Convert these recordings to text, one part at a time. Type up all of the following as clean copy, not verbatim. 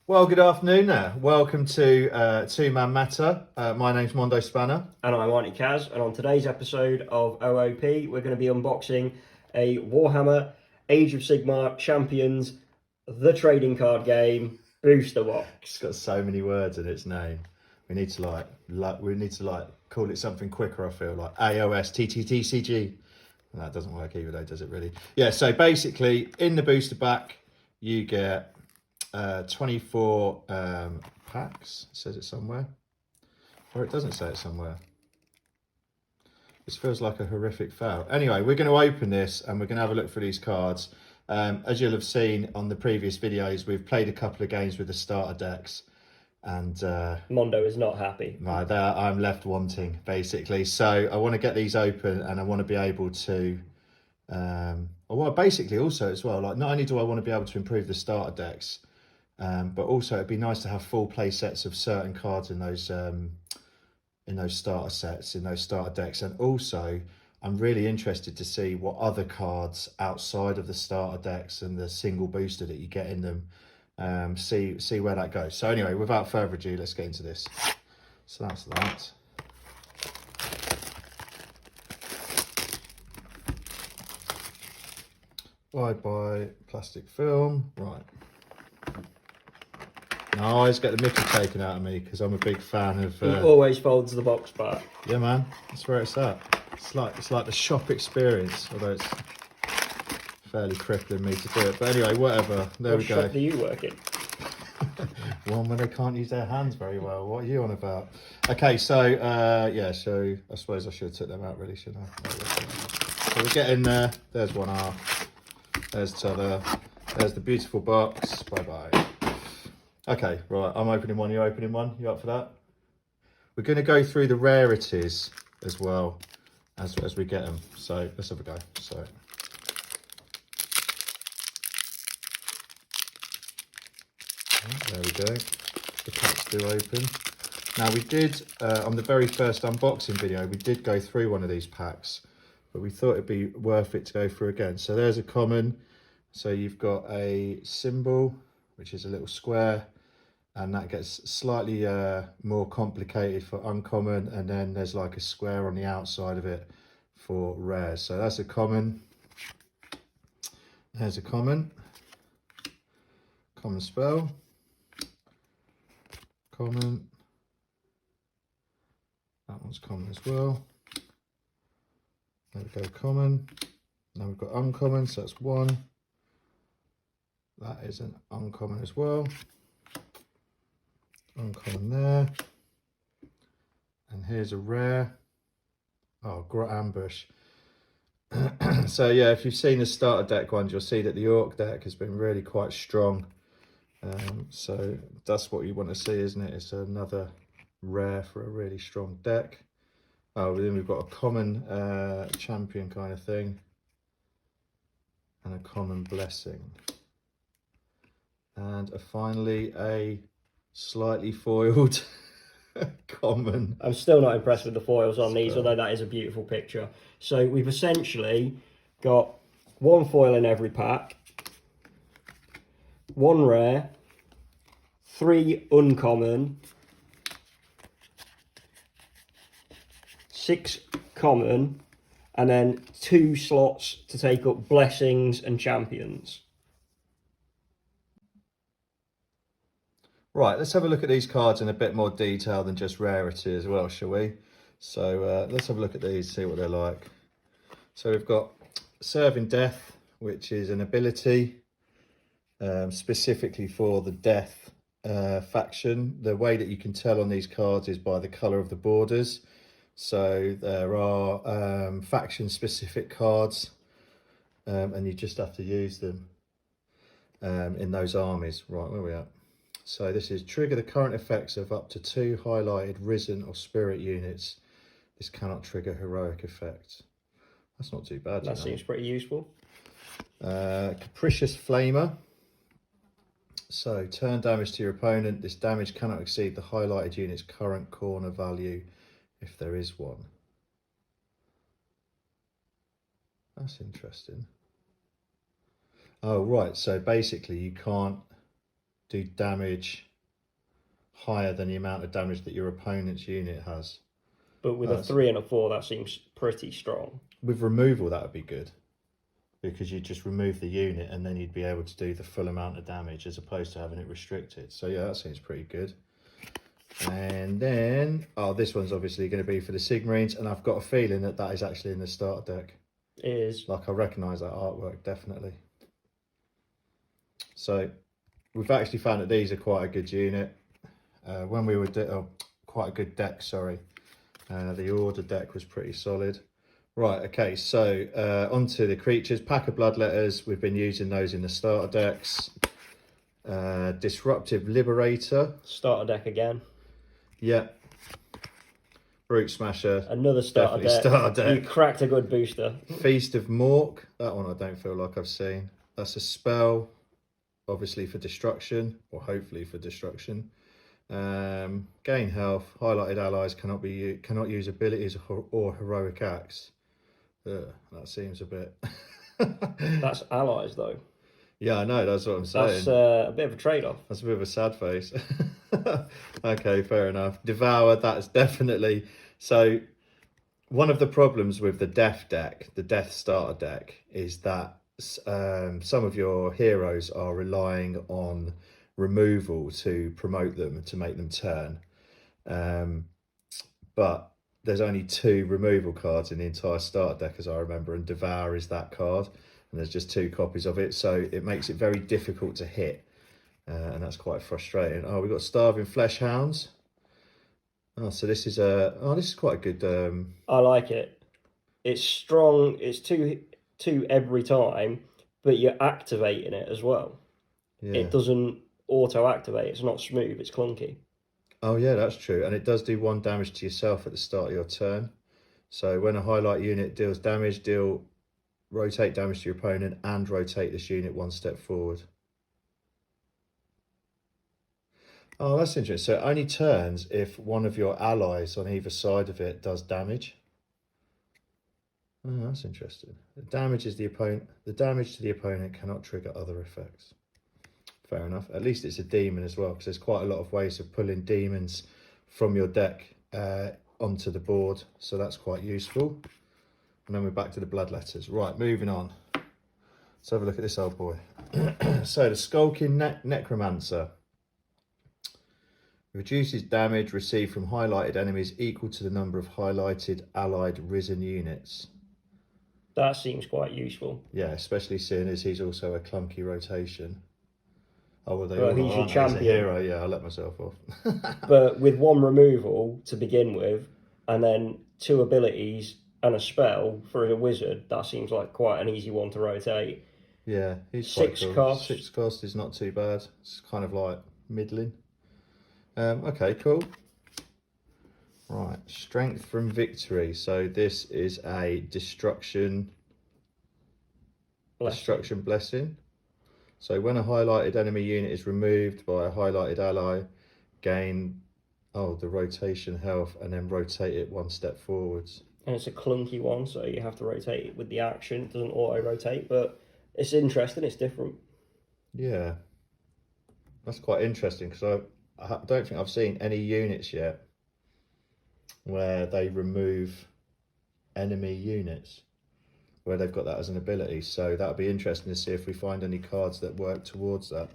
Well, good afternoon there. Welcome to Two Man Matter. My name's Mondo Spanner. And I'm Auntie Kaz, and on today's episode of OOP, we're going to be unboxing a Warhammer Age of Sigmar Champions, the trading card game, booster box. It's got so many words in its name. We need to call it something quicker. I feel like AOS TTTCG. That doesn't work either, though, does it really? Yeah. So basically, in the booster pack, you get 24 packs. It says it somewhere, or it doesn't say it somewhere. This feels like a horrific fail. Anyway, we're going to open this and we're going to have a look through these cards. As you'll have seen on the previous videos, we've played a couple of games with the starter decks, and Mondo is not happy. right there, I'm left wanting basically. So I want to get these open, and I want to be able to. Well, basically also as well, like not only do I want to be able to improve the starter decks, but also it'd be nice to have full play sets of certain cards in those starter sets, in those starter decks. And also I'm really interested to see what other cards outside of the starter decks and the single booster that you get in them, see where that goes. So anyway, without further ado, let's get into this. So that's that. Bye plastic film. Right, now I always get the mickey taken out of me because I'm a big fan of He always folds the box back. yeah, man, that's where it's at. It's like the shop experience, although it's fairly crippling me to do it. But anyway, whatever. There we go. What shop do you work in? One where they can't use their hands very well. What are you on about? Okay, so yeah, so I suppose I should have took them out really, shouldn't I? So we're getting there. There's one half. There's t'other. There's the beautiful box. Bye. Okay, right, I'm opening one, you're opening one. You up for that? We're going to go through the rarities as well as we get them. So let's have a go. So there we go. The packs do open. Now we did, on the very first unboxing video, we did go through one of these packs, but we thought it'd be worth it to go through again. So there's a common. So you've got a symbol, which is a little square, and that gets slightly more complicated for uncommon, and then there's like a square on the outside of it for rare. So that's a common. There's a common spell, common, that one's common as well. There we go, common. Now we've got uncommon, so that's one. That is an uncommon as well. Uncommon there. And here's a rare. Oh, ambush. So yeah, if you've seen the starter deck ones, you'll see that the Orc deck has been really quite strong. So that's what you want to see, isn't it? It's another rare for a really strong deck. Oh, then we've got a common champion kind of thing, and a common blessing. And finally a slightly foiled common. I'm still not impressed with the foils on these, although that is a beautiful picture. So we've essentially got one foil in every pack, one rare, 3 uncommon, 6 common, and then 2 slots to take up blessings and champions. Right, let's have a look at these cards in a bit more detail than just rarity as well, shall we? So let's have a look at these, see what they're like. So we've got Serving Death, which is an ability specifically for the Death faction. The way that you can tell on these cards is by the colour of the borders. So there are faction-specific cards, and you just have to use them in those armies. Right, where are we at? So this is trigger the current effects of up to 2 highlighted Risen or Spirit units. This cannot trigger heroic effects. That's not too bad. That seems pretty useful. Capricious Flamer. So turn damage to your opponent. This damage cannot exceed the highlighted unit's current corner value, if there is one. That's interesting. Oh, right. So basically you can't do damage higher than the amount of damage that your opponent's unit has. But with a 3 and a 4, that seems pretty strong. With removal, that would be good, because you just remove the unit and then you'd be able to do the full amount of damage as opposed to having it restricted. So yeah, that seems pretty good. And then, this one's obviously going to be for the Sigmarines, and I've got a feeling that that is actually in the starter deck. It is. Like, I recognise that artwork, definitely. So, we've actually found that these are quite a good unit. When we were, quite a good deck, sorry. The order deck was pretty solid. Right, okay, so onto the creatures. Pack of Bloodletters, we've been using those in the starter decks. Disruptive Liberator. Starter deck again. Yeah. Brute Smasher. Another starter deck. Starter deck. You cracked a good booster. Feast of Mork. That one I don't feel like I've seen. That's a spell, obviously for destruction, or hopefully for destruction. Gain health. Highlighted allies cannot use abilities or heroic acts. That seems a bit... That's allies, though. Yeah, I know, that's what I'm saying. That's a bit of a trade-off. That's a bit of a sad face. Okay, fair enough. Devour, that's definitely... So, one of the problems with the Death deck, the Death starter deck, is that some of your heroes are relying on removal to promote them, to make them turn. But there's only 2 removal cards in the entire starter deck, as I remember, and Devour is that card. And there's just 2 copies of it, so it makes it very difficult to hit, and that's quite frustrating. We've got Starving Flesh Hounds. So this is this is quite a good. I like it. It's strong. It's two every time, but you're activating it as well. Yeah. It doesn't auto activate. It's not smooth. It's clunky. Oh yeah, that's true, and it does do 1 damage to yourself at the start of your turn. So when a highlight unit deals damage, rotate damage to your opponent and rotate this unit 1 step forward. Oh, that's interesting. So it only turns if one of your allies on either side of it does damage. Oh, that's interesting. The damage to the opponent cannot trigger other effects. Fair enough. At least it's a demon as well, because there's quite a lot of ways of pulling demons from your deck onto the board. So that's quite useful. And then we're back to the Bloodletters. Right, moving on. Let's have a look at this old boy. So the Skulking Necromancer. Reduces damage received from highlighted enemies equal to the number of highlighted allied risen units. That seems quite useful. Yeah, especially seeing as he's also a clunky rotation. Oh, well, He's your champion. He's a hero. Yeah, I let myself off. But with 1 removal to begin with, and then 2 abilities and a spell for a wizard, that seems like quite an easy one to rotate. Yeah, he's 6 quite cool. cost. 6 cost is not too bad. It's kind of like middling. Okay, cool. Right, Strength from Victory. So this is a Destruction Blessing. So when a highlighted enemy unit is removed by a highlighted ally, gain the rotation health and then rotate it 1 step forwards. And it's a clunky one, so you have to rotate it with the action. It doesn't auto-rotate, but it's interesting, it's different. Yeah. That's quite interesting, because I don't think I've seen any units yet where they remove enemy units, where they've got that as an ability. So that'll be interesting to see if we find any cards that work towards that.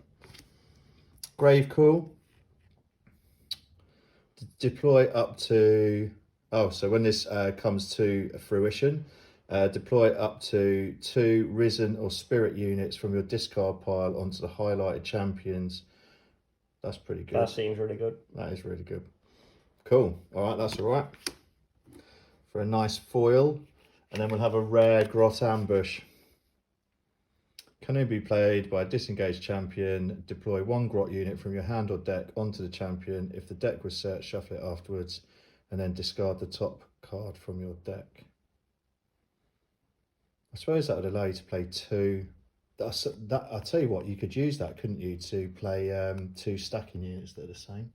Gravecool. Deploy up to... so when this comes to fruition, deploy up to 2 risen or spirit units from your discard pile onto the highlighted champions. That's pretty good. That seems really good. That is really good. Cool. All right, that's all right. For a nice foil. And then we'll have a rare Grot Ambush. Can only be played by a disengaged champion. Deploy 1 Grot unit from your hand or deck onto the champion. If the deck was set, shuffle it afterwards. And then discard the top card from your deck. I suppose that would allow you to play 2... I'll tell you what, you could use that, couldn't you, to play 2 stacking units that are the same.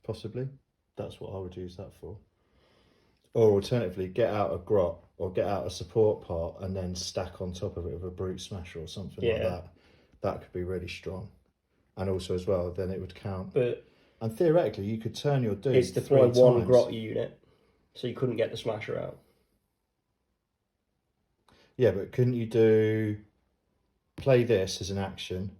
Possibly. That's what I would use that for. Or alternatively, get out a grot or get out a support part and then stack on top of it with a brute smasher or something like that. That could be really strong. And also as well, then it would count. But and theoretically, you could turn your dude it's deploy 3 one times. grot unit, so you couldn't get the smasher out. Yeah, but couldn't you play this as an action?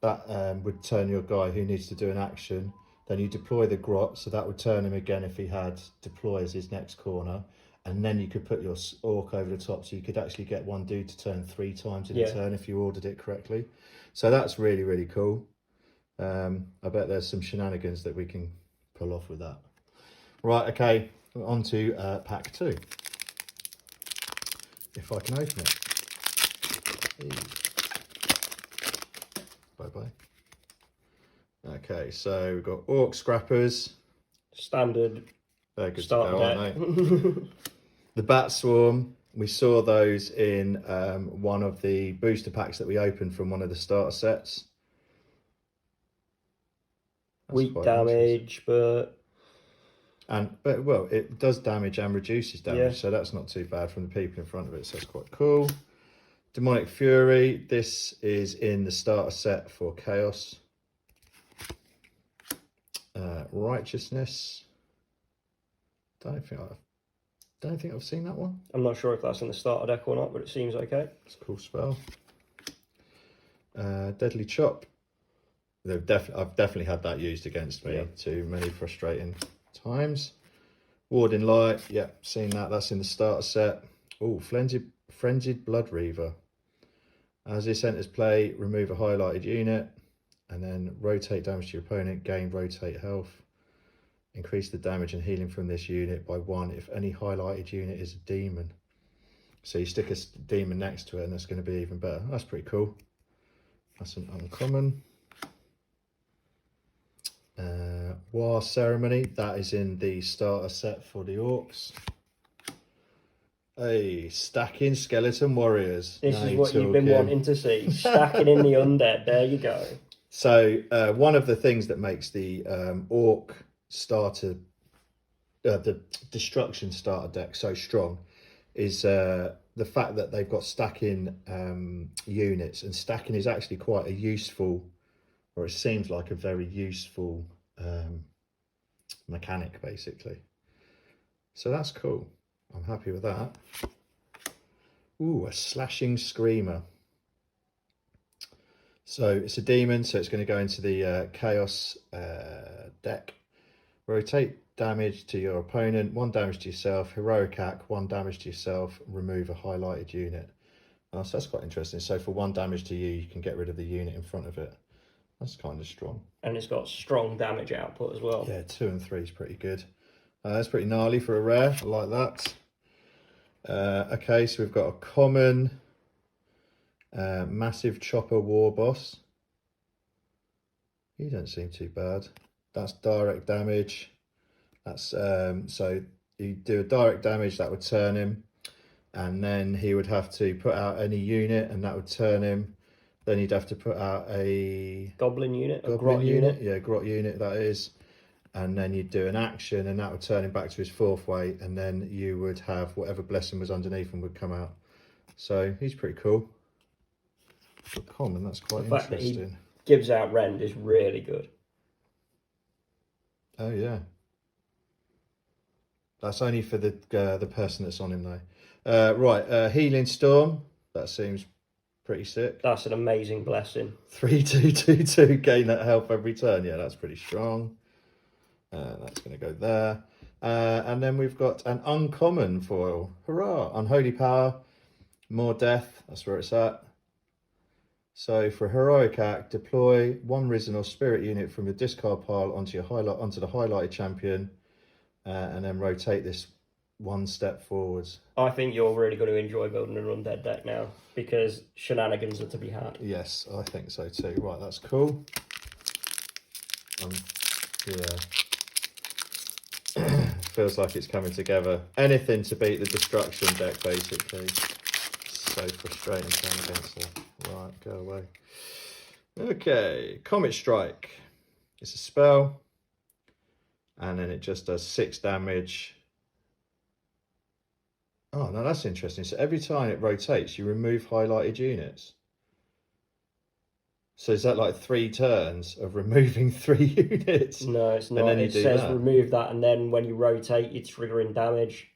That would turn your guy who needs to do an action. Then you deploy the grot, so that would turn him again if he had deploy as his next corner. And then you could put your orc over the top, so you could actually get one dude to turn 3 times in a turn if you ordered it correctly. So that's really, really cool. I bet there's some shenanigans that we can pull off with that. Right, okay, on to pack 2. If I can open it. Bye-bye. Okay, so we've got Orc Scrappers. Standard. They're good Start to go, aren't they? The Bat Swarm. We saw those in one of the booster packs that we opened from one of the starter sets. That's weak damage, but well, it does damage and reduces damage, so that's not too bad from the people in front of it, so that's quite cool. Demonic Fury. This is in the starter set for Chaos. Righteousness. Don't think I've seen that one. I'm not sure if that's in the starter deck or not, but it seems okay. It's a cool spell. Deadly Chop. I've definitely had that used against me too many frustrating times. Warding Light. Yeah, seen that. That's in the starter set. Oh, Frenzied Blood Reaver. As this enters play, remove a highlighted unit and then rotate damage to your opponent, gain rotate health. Increase the damage and healing from this unit by 1 if any highlighted unit is a demon. So you stick a demon next to it and that's going to be even better. That's pretty cool. That's an uncommon. War Ceremony. That is in the starter set for the Orcs. Hey, stacking Skeleton Warriors. This is what you've been wanting to see. Stacking in the undead. There you go. So one of the things that makes the Orc starter, the Destruction starter deck so strong is the fact that they've got stacking units, and stacking is actually quite a useful, or it seems like a very useful mechanic basically. So that's cool. I'm happy with that. Ooh, a Slashing Screamer. So it's a demon, so it's going to go into the Chaos deck. Rotate damage to your opponent, 1 damage to yourself. Heroic Act, 1 damage to yourself. Remove a highlighted unit. So that's quite interesting. So for 1 damage to you, you can get rid of the unit in front of it. That's kind of strong. And it's got strong damage output as well. Yeah, 2 and 3 is pretty good. That's pretty gnarly for a rare. I like that. Okay, so we've got a common Massive Chopper War Boss. He doesn't seem too bad. That's direct damage. That's so you do a direct damage, that would turn him, and then he would have to put out any unit and that would turn him. Then you'd have to put out a Goblin unit, a Goblin grot unit. Yeah, grot unit that is. And then you'd do an action and that would turn him back to his 4th weight, and then you would have whatever blessing was underneath him would come out. So he's pretty cool. For common, that's quite The fact interesting. that he gives out rend is really good. Oh yeah. That's only for the person that's on him though. Right, Healing Storm. That seems pretty sick. That's an amazing blessing. 3/2/2/2, gain that health every turn. Yeah, that's pretty strong. That's going to go there. And then we've got an uncommon foil. Hurrah! Unholy Power, more death. That's where it's at. So for Heroic Act, deploy 1 Risen or Spirit unit from your discard pile onto the highlighted champion, and then rotate this 1 step forwards. I think you're really going to enjoy building an undead deck now because shenanigans are to be had. Yes, I think so too. Right, that's cool. Yeah. Feels like it's coming together. Anything to beat the Destruction deck, basically. So frustrating playing against it. Right, go away. Okay, Comet Strike. It's a spell. And then it just does 6 damage Oh, no, that's interesting. So every time it rotates, you remove highlighted units. So is that like 3 turns of removing 3 units? No, it's And not. then you It do says that? remove that, and then when you rotate, you're triggering damage.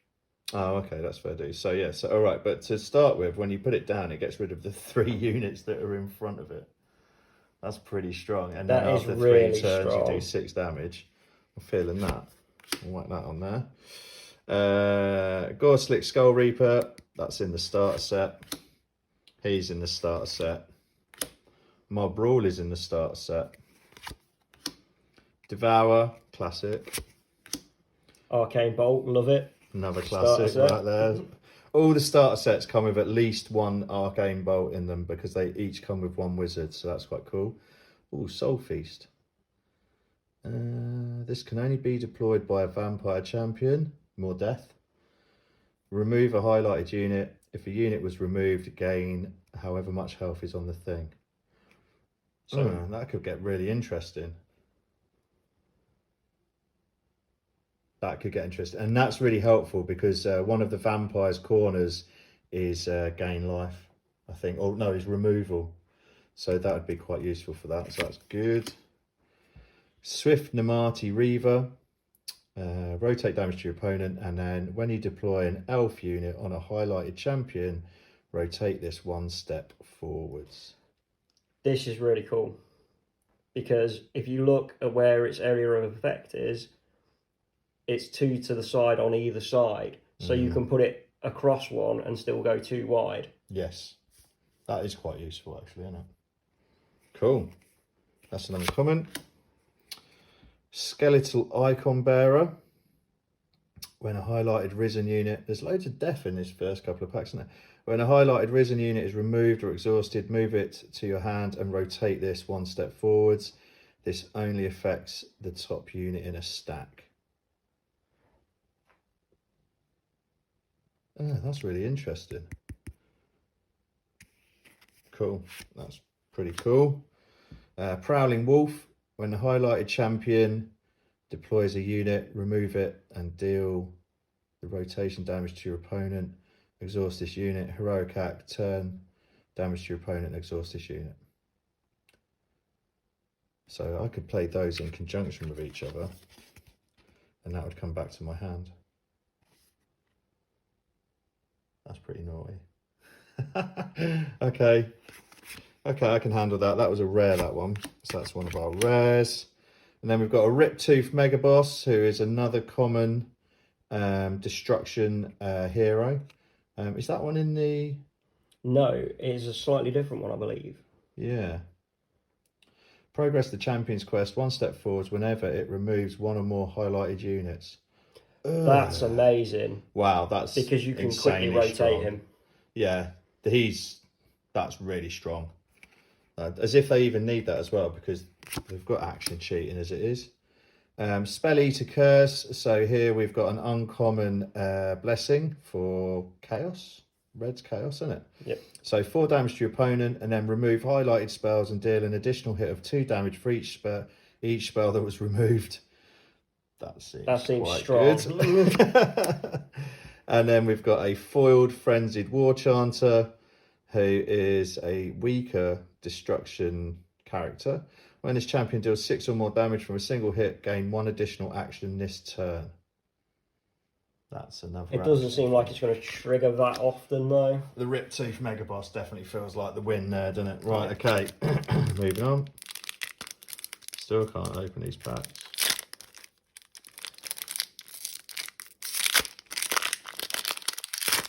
Oh, okay, that's fair dues. So yeah, so all right, but to start with, when you put it down, it gets rid of the 3 units that are in front of it. That's pretty strong. And then That is after 3 really turns, you do strong. 6 damage. I'm feeling that. I'll whack that on there. Gore Slick Skull Reaper, that's in the starter set. He's in the starter set. Mob Brawl is in the starter set. Devour, classic. Arcane Bolt, love it. Another Starter classic set. right there. All the starter sets come with at least 1 Arcane Bolt in them because they each come with 1 wizard, so that's quite cool. Oh, Soul Feast. This can only be deployed by a vampire champion. More death. Remove a highlighted unit. If a unit was removed, gain however much health is on the thing. So that could get really interesting. That could get interesting. And that's really helpful because one of the vampire's corners is gain life, I think. Oh, no, it's removal. So that would be quite useful for that. So that's good. Swift Namati Reaver. Rotate damage to your opponent, and then when you deploy an elf unit on a highlighted champion, rotate this 1 step forwards. This is really cool because if you look at where its area of effect is, it's 2 to the side on either side, so you can put it across one and still go 2 wide. Yes, that is quite useful actually, isn't it? Cool. That's an uncommon. Skeletal Icon Bearer. When a highlighted risen unit, there's loads of death in this first couple of packs, isn't there? When a highlighted risen unit is removed or exhausted, move it to your hand and rotate this 1 step forwards. This only affects the top unit in a stack. Oh, that's really interesting. Cool, that's pretty cool. Prowling Wolf. When the highlighted champion deploys a unit, remove it and deal the rotation damage to your opponent. Exhaust this unit. Heroic Act, turn damage to your opponent and exhaust this unit. So I could play those in conjunction with each other and that would come back to my hand. That's pretty naughty. Okay, I can handle that. That was a rare, that one. So that's one of our rares. And then we've got a Rip Tooth Mega Boss, who is another common destruction hero. Is that one in the... No, it is a slightly different one, I believe. Yeah. Progress the Champion's Quest 1 step forwards whenever it removes 1 or more highlighted units. That's amazing. Wow, that's because you can quickly rotate strong. him. Yeah, that's really strong. As if they even need that as well, because they've got action cheating as it is. Spell Eater Curse. So here we've got an uncommon blessing for Chaos. Red's Chaos, isn't it? Yep. So 4 damage to your opponent, and then remove highlighted spells and deal an additional hit of 2 damage for each spell that was removed. That seems quite strong. Good. And then we've got a foiled Frenzied War Chanter, who is a weaker destruction character. When this champion deals 6 or more damage from a single hit, gain 1 additional action this turn. That's another. It doesn't seem like it's going to trigger that often, though. The Rip Tooth Mega Boss definitely feels like the win there, doesn't it? Right, okay. Moving on. Still can't open these packs.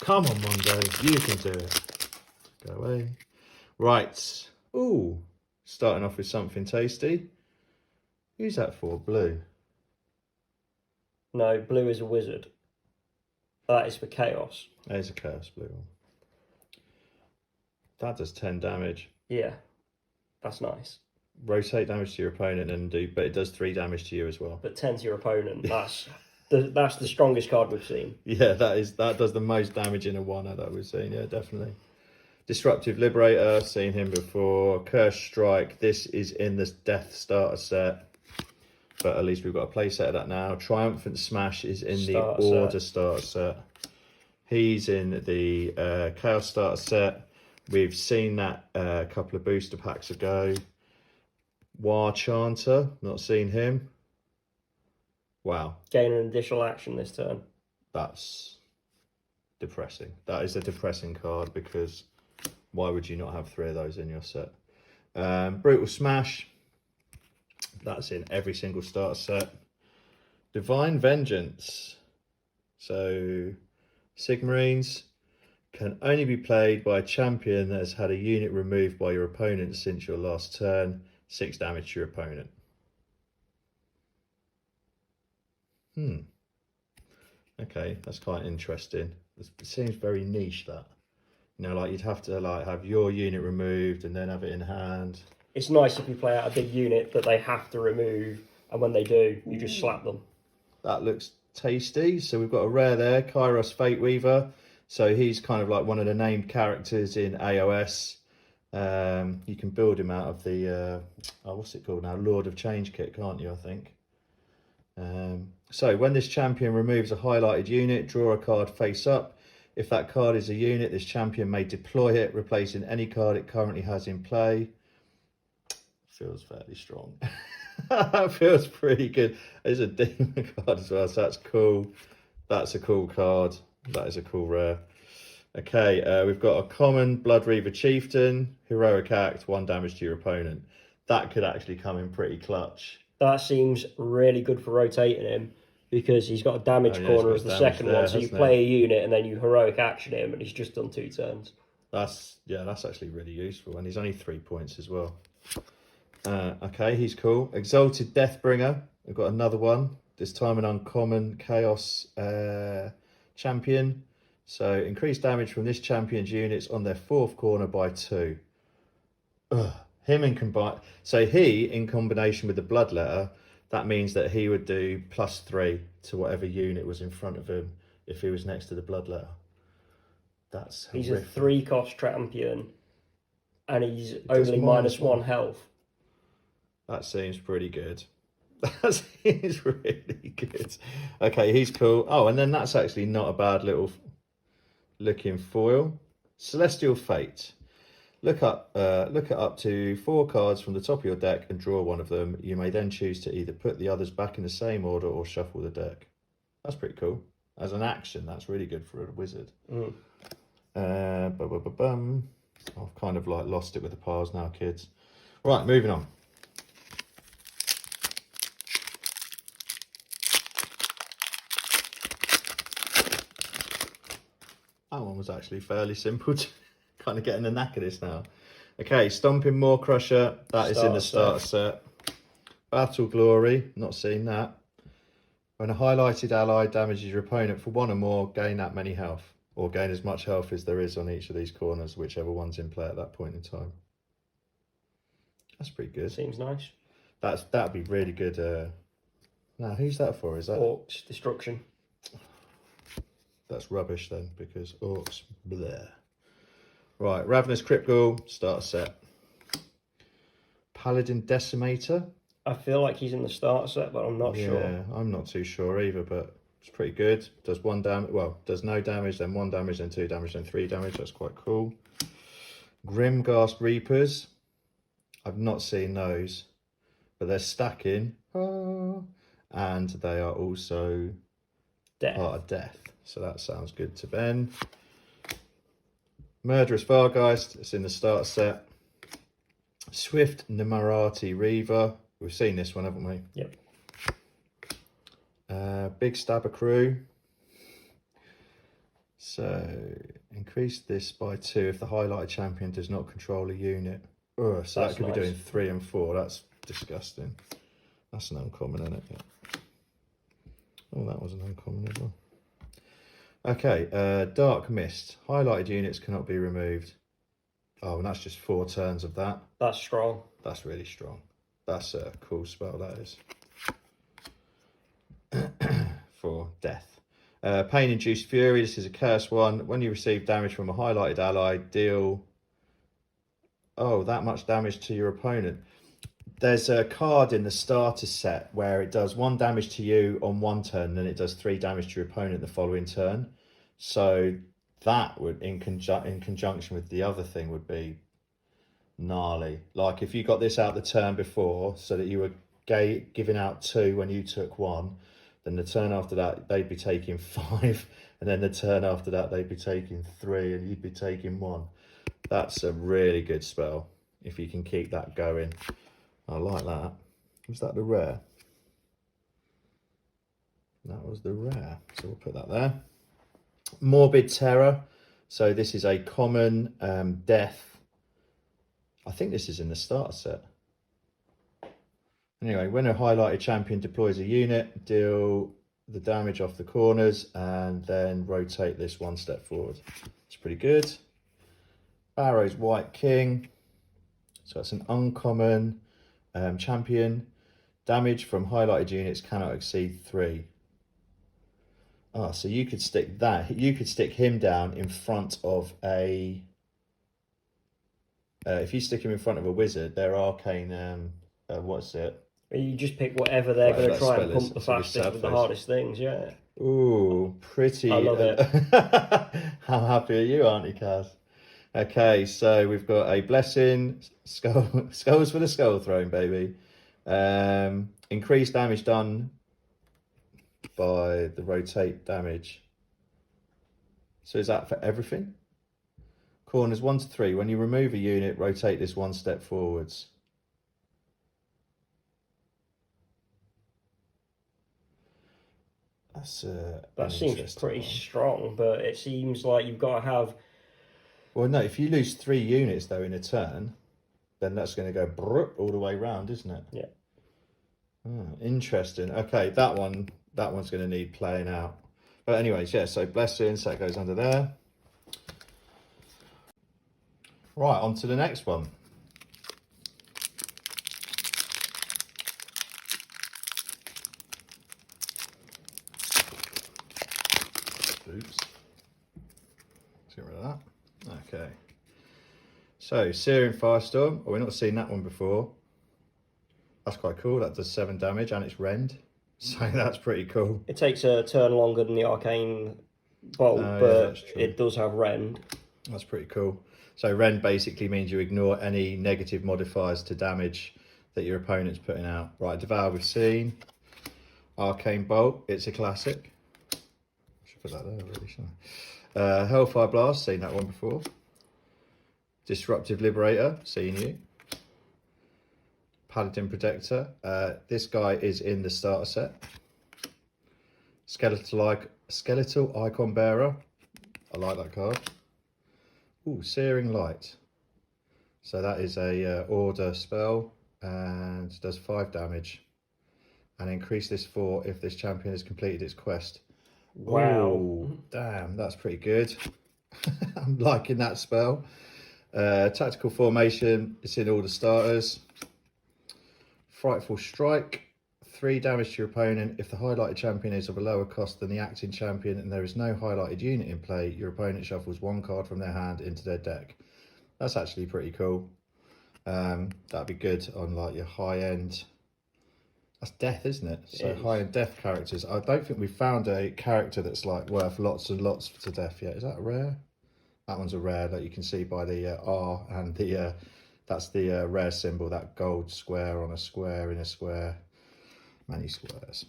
Come on, Mondo, you can do it. Go away. Right. Ooh, starting off with something tasty. Who's that for? Blue. No, blue is a wizard. That is for Chaos. There's a Chaos Blue one. That does 10 damage. Yeah, that's nice. Rotate damage to your opponent but it does 3 damage to you as well. But 10 to your opponent, that's the strongest card we've seen. Yeah, that does the most damage in a one-er that we've seen. Yeah, definitely. Disruptive Liberator, seen him before. Curse Strike, this is in the Death Starter set, but at least we've got a play set of that now. Triumphant Smash is in the Order Starter set. He's in the Chaos Starter set. We've seen that a couple of booster packs ago. War Chanter, not seen him. Wow. Gaining an additional action this turn. That's depressing. That is a depressing card because why would you not have 3 of those in your set? Brutal Smash. That's in every single starter set. Divine Vengeance. So, Sigmarines can only be played by a champion that has had a unit removed by your opponent since your last turn. 6 damage to your opponent. Okay, that's quite interesting. It seems very niche, that. You know, like you'd have to like have your unit removed and then have it in hand. It's nice if you play out a big unit that they have to remove, and when they do, you just slap them. That looks tasty. So we've got a rare there, Kairos Fate Weaver. So he's kind of like one of the named characters in AOS. You can build him out of the, what's it called now? Lord of Change kit, can't you, I think? So when this champion removes a highlighted unit, draw a card face up. If that card is a unit, this champion may deploy it, replacing any card it currently has in play. Feels fairly strong. That feels pretty good. There's a demon card as well, so that's cool. That's a cool card. That is a cool rare. Okay, we've got a common Blood Reaver Chieftain, Heroic Act, 1 damage to your opponent. That could actually come in pretty clutch. That seems really good for rotating him because he's got a damage corner as the second one. So you play a unit and then you heroic action him, and he's just done 2 turns. That's actually really useful, and he's only 3 points as well. Okay, he's cool. Exalted Deathbringer. We've got another one. This time an uncommon Chaos champion. So increase damage from this champion's units on their 4th corner by 2. Him in combine. So he, in combination with the Bloodletter, that means that he would do +3 to whatever unit was in front of him if he was next to the Bloodletter. That's horrific. He's a 3-cost champion, and he's only -1 health. That seems pretty good. That seems really good. Okay, he's cool. Oh, and then that's actually not a bad little looking foil. Celestial Fate. Look at up to 4 cards from the top of your deck and draw one of them. You may then choose to either put the others back in the same order or shuffle the deck. That's pretty cool. As an action, that's really good for a wizard. I've kind of like lost it with the piles now, kids. Right, moving on. That one was actually fairly simple. Kind of getting the knack of this now. Okay, Stomping Maw Crusher. That is in the starter set. Battle Glory. Not seen that. When a highlighted ally damages your opponent for 1 or more, gain that many health. Or gain as much health as there is on each of these corners, whichever one's in play at that point in time. That's pretty good. Seems nice. That'd be really good. Now, who's that for? Is that Orcs Destruction? That's rubbish then, because Orcs, bleh. Right, Ravenous Crypt Ghoul, starter set. Paladin Decimator. I feel like he's in the starter set, but I'm not sure. Yeah, I'm not too sure either, but it's pretty good. Does 1 damage, well, does no damage, then 1 damage, then 2 damage, then 3 damage. That's quite cool. Grimghast Reapers. I've not seen those, but they're stacking. And they are also part of death. So that sounds good to Ben. Murderous Vargeist, it's in the starter set. Swift Nimarati Reaver. We've seen this one, haven't we? Yep. Big Stabber Crew. So increase this by 2 if the highlighted champion does not control a unit. So that could be doing 3 and 4. That's disgusting. That's an uncommon, isn't it? Yeah. Oh, that was an uncommon as well. Okay, Dark Mist. Highlighted units cannot be removed. Oh, and that's just 4 turns of that. That's strong. That's really strong. That's a cool spell, that is. For death. Pain-Induced Fury. This is a curse one. When you receive damage from a highlighted ally, deal that much damage to your opponent. There's a card in the starter set where it does 1 damage to you on 1 turn, then it does 3 damage to your opponent the following turn. So that would, in conjunction with the other thing, would be gnarly. Like if you got this out the turn before, so that you were giving out 2 when you took 1, then the turn after that they'd be taking 5, and then the turn after that they'd be taking 3, and you'd be taking 1. That's a really good spell if you can keep that going. I like that. Was that the rare? That was the rare, so we'll put that there. Morbid Terror. So this is a common death. I think this is in the starter set. Anyway, when a highlighted champion deploys a unit, deal the damage off the corners and then rotate this 1 step forward. It's pretty good. Barrow's White King. So it's an uncommon champion. Damage from highlighted units cannot exceed 3. Ah, so you could stick that. You could stick him down in front of a. If you stick him in front of a wizard, their arcane. What's it? You just pick whatever they're going to try and pump the so fastest with the hardest things. Yeah. Ooh, pretty. I love it. How happy are you, Auntie Kaz? Okay, so we've got a blessing, skulls for the skull throne, baby. Increased damage done by the rotate damage. So is that for everything? Corners 1 to 3. When you remove a unit, rotate this 1 step forwards. That seems pretty strong, but it seems like you've got to have. Well, no, if you lose 3 units though in a turn, then that's going to go all the way round, isn't it? Yeah. Oh, interesting. Okay, that one's going to need playing out. But anyways, yeah, so blessings, that goes under there. Right, on to the next one. Oops. Let's get rid of that. Okay. So, Searing Firestorm. Oh, we've not seen that one before. That's quite cool. That does 7 damage and it's rend. So that's pretty cool. It takes a turn longer than the arcane bolt, but it does have rend. That's pretty cool. So rend basically means you ignore any negative modifiers to damage that your opponent's putting out. Right, Devour we've seen. Arcane Bolt, it's a classic. I should put that there really, shouldn't I? Hellfire Blast, seen that one before. Disruptive Liberator, seen you. Paladin Protector. This guy is in the starter set. Skeletal Icon Bearer. I like that card. Ooh, Searing Light. So that is a order spell and does 5 damage. And increase this 4 if this champion has completed its quest. Wow. Ooh, damn, that's pretty good. I'm liking that spell. Tactical Formation, it's in all the starters. Frightful Strike, 3 damage to your opponent. If the highlighted champion is of a lower cost than the acting champion and there is no highlighted unit in play, your opponent shuffles 1 card from their hand into their deck. That's actually pretty cool. That'd be good on like your high end. That's death, isn't it? So high end death characters. I don't think we've found a character that's like worth lots and lots to death yet. Is that a rare? That one's a rare, that you can see by the R and the that's the rare symbol, that gold square on a square in a square. Many squares.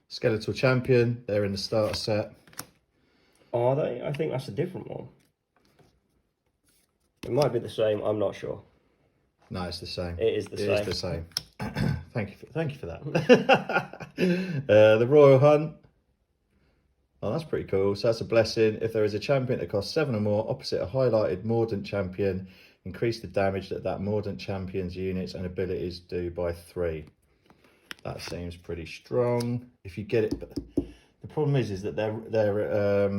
Skeletal Champion, they're in the starter set. Are they? I think that's a different one. It might be the same, I'm not sure. No, it's the same. It is the same. It is the same. Thank you for that. The Royal Hunt. Oh, that's pretty cool. So that's a blessing. If there is a champion that costs 7 or more, opposite a highlighted Mordant champion, increase the damage that Mordant champion's units and abilities do by 3. That seems pretty strong. If you get it, but the problem is that they're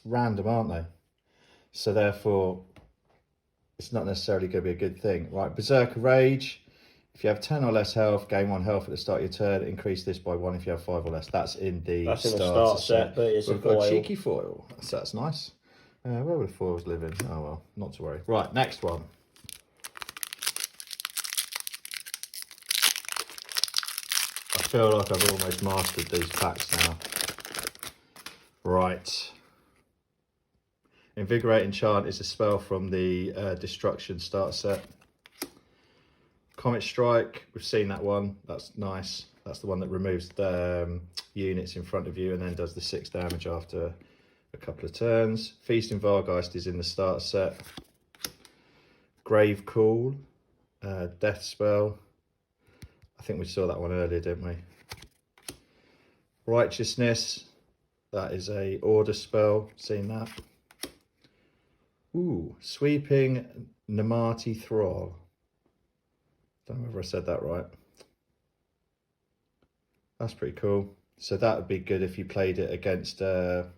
random, aren't they? So therefore, it's not necessarily going to be a good thing. Right, Berserker Rage. If you have 10 or less health, gain 1 health at the start of your turn. Increase this by 1 if you have 5 or less. That's in the starter set, but it's we've got a cheeky foil. So that's nice. Where would the foils live in? Oh well, not to worry. Right, next one. I feel like I've almost mastered these packs now. Right. Invigorating Chant is a spell from the Destruction starter set. Comet Strike, we've seen that one. That's nice. That's the one that removes the units in front of you and then does the 6 damage after a couple of turns. Feasting Vargeist is in the starter set. Grave Call, death spell. I think we saw that one earlier, didn't we? Righteousness, that is a order spell. Seen that. Ooh, Sweeping Namati Thrall. Don't know whether I said that right. That's pretty cool. So that would be good if you played it against an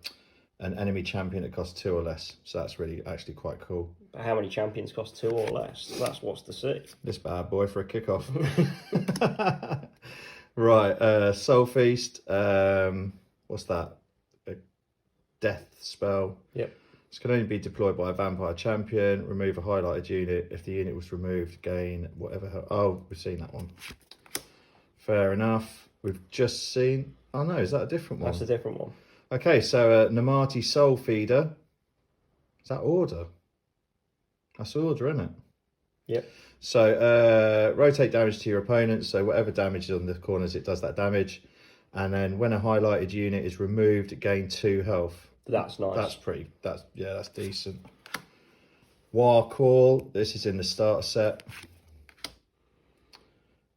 enemy champion that costs 2 or less. So that's really actually quite cool. How many champions cost 2 or less? That's what's to see. This bad boy for a kickoff. Right, Soul Feast. What's that? A death spell. Yep. This can only be deployed by a vampire champion. Remove a highlighted unit. If the unit was removed, gain whatever. Oh, we've seen that one. Fair enough. We've just seen. Oh no, is that a different one? That's a different one. Okay, so Namati Soul Feeder. Is that order? That's order, isn't it? Yep. So rotate damage to your opponent. So whatever damage is on the corners, it does that damage. And then when a highlighted unit is removed, gain 2 health. That's nice. That's decent. War Call. This is in the starter set.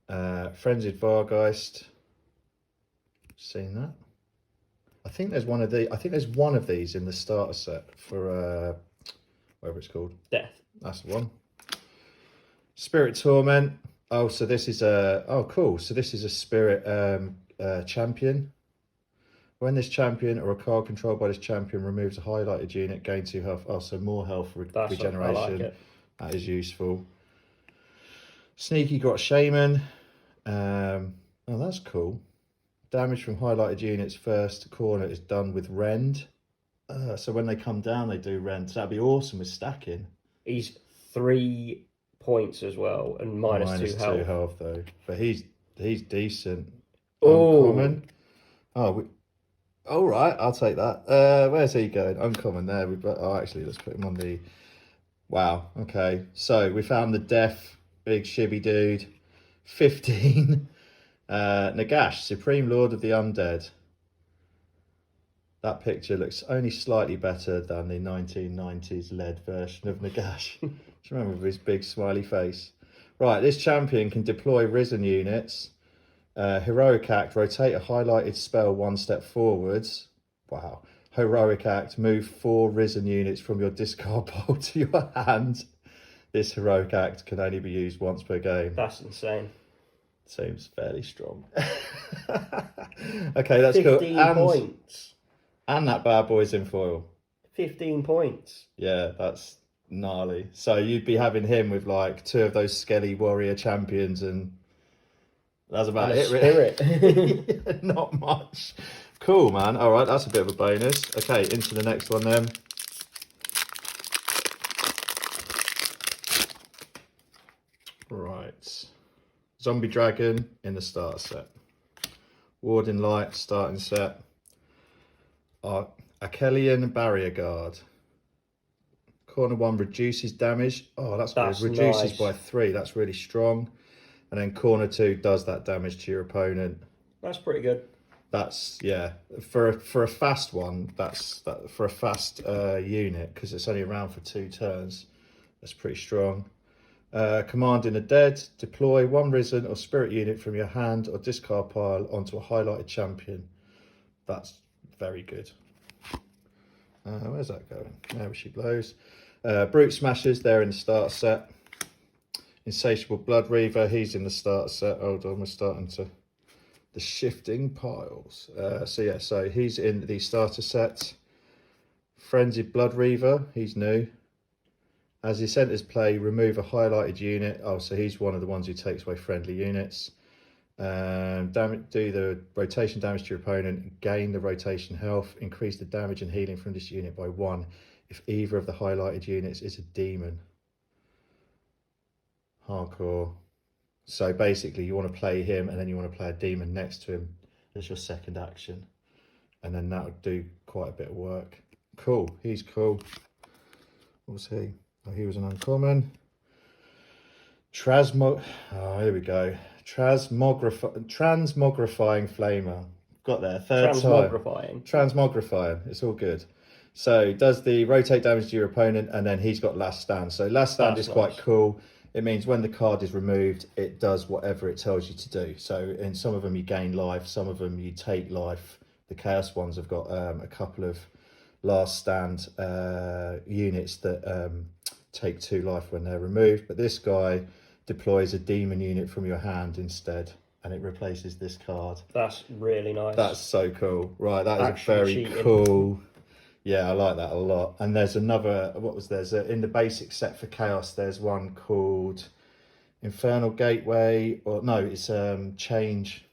Frenzied Vargeist. Seen that? I think there's one of these in the starter set for whatever it's called. Death. That's the one. Spirit Torment. Oh, so this is cool. So this is a spirit champion. When this champion or a card controlled by this champion removes a highlighted unit, gain 2 health. Oh, so more health regeneration. I like it. That is useful. Sneaky Grot Shaman. Oh, that's cool. Damage from highlighted units first corner is done with Rend. So when they come down, they do Rend. So that'd be awesome with stacking. He's 3 points as well, and minus 2 health. 2 health though, but he's decent. Oh, Uncommon. All right, I'll take that. Where's he going? Uncommon there. Actually, let's put him on the. Wow. Okay, so we found the deaf big shibby dude. 15. Nagash, Supreme Lord of the Undead. That picture looks only slightly better than the 1990s LED version of Nagash. Do you remember with his big smiley face? Right, this champion can deploy Risen units. Heroic Act, rotate a highlighted spell 1 step forwards. Wow. Heroic Act, move 4 Risen units from your discard pile to your hand. This Heroic Act can only be used once per game. that's insane. Seems fairly strong. Okay, that's 15 cool. points. And that bad boy's in foil. 15 points. Yeah, that's gnarly. So you'd be having him with like 2 of those skelly warrior champions, and that's about And it, really. Yeah, not much. Cool, man. All right, that's a bit of a bonus. Okay, into the next one then. Right. Zombie Dragon in the starter set. Warding Light starting set. Achelian Barrier Guard. Corner 1 reduces damage. Oh, that's good. Reduces nice. by 3. That's really strong. And then corner 2 does that damage to your opponent. That's pretty good. That's, yeah, for a fast one. For a fast unit, because it's only around for 2 turns. That's pretty strong. Commanding the Dead. Deploy 1 Risen or Spirit unit from your hand or discard pile onto a highlighted champion. That's very good. Where's that going? There she blows. Brute Smashers, they're in the starter set. Insatiable Blood Reaver, he's in the starter set. Hold on, we're starting to the shifting piles. So he's in the starter set. Frenzied Blood Reaver, he's new. As his centers play, remove a highlighted unit. Oh, so he's one of the ones who takes away friendly units. Do the rotation damage to your opponent, gain the rotation health, increase the damage and healing from this unit by 1 if either of the highlighted units is a demon. Hardcore. So basically you want to play him and then you want to play a demon next to him as your second action. and then that'll do quite a bit of work. Cool, he's cool. What was he? Oh, he was an uncommon. Here we go. Transmogrifying Flamer. Got there, third time. Transmogrifying, it's all good. So does the rotate damage to your opponent, and then he's got last stand. So last stand is quite cool. It means when the card is removed, it does whatever it tells you to do. So in some of them you gain life, some of them you take life. The Chaos ones have got a couple of last stand units that take 2 life when they're removed. But this guy deploys a demon unit from your hand instead, and it replaces this card. That's really nice. That's so cool. Right, that is actually very cheating. Cool. Yeah, I like that a lot. And there's another, in the basic set for Chaos, there's one called Infernal Gateway, or no, it's Change.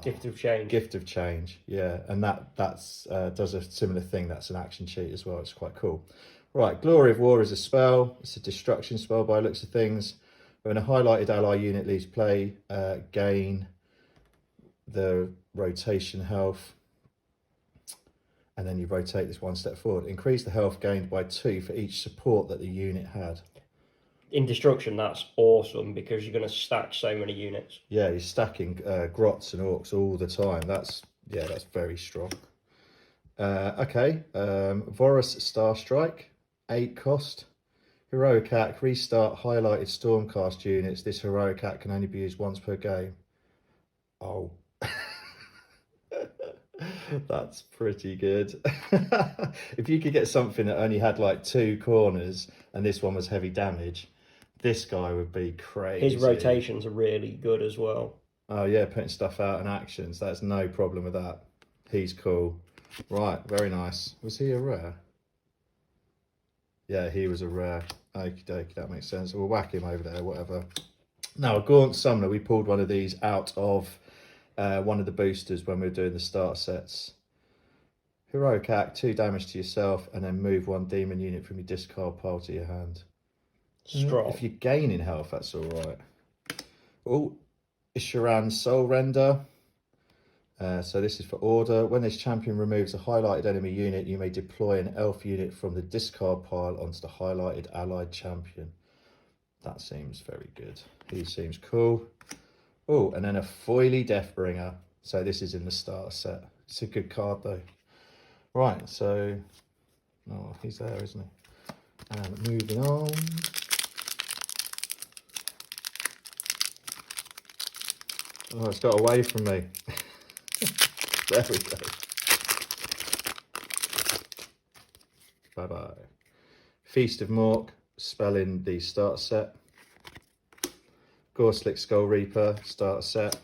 Gift of Change. Gift of Change, yeah. And that's does a similar thing. That's an action cheat as well. It's quite cool. Right, Glory of War is a spell. It's a destruction spell by the looks of things. When a highlighted ally unit leaves play, gain the rotation health. And then you rotate this 1 step forward. Increase the health gained by 2 for each support that the unit had. In destruction, that's awesome because you're going to stack so many units. Yeah, you're stacking grots and orcs all the time. That's very strong. Okay, Vorus Starstrike, 8 cost. Heroic Act, restart highlighted Stormcast units. This Heroic Act can only be used once per game. Oh. That's pretty good. If you could get something that only had like 2 corners and this one was heavy damage, this guy would be crazy. His rotations are really good as well. Oh yeah, putting stuff out in actions. That's no problem with that. He's cool. Right, very nice. Was he a rare? Yeah, he was a rare. Okie dokie, that makes sense. We'll whack him over there, whatever. Now, a Gaunt Summoner, we pulled one of these out of one of the boosters when we were doing the starter sets. Heroic Act, 2 damage to yourself, and then move 1 demon unit from your discard pile to your hand. Strong. If you're gaining health, that's all right. Oh, Isharan Soul Render. So this is for order. When this champion removes a highlighted enemy unit, you may deploy an elf unit from the discard pile onto the highlighted allied champion. That seems very good. He seems cool. Oh, and then a Foily Deathbringer. So this is in the starter set. It's a good card though. Right, so he's there, isn't he? And moving on. Oh, it's got away from me. There we go. Bye-bye. Feast of Mork, spell in the starter set. Gorslick Skull Reaper, starter set.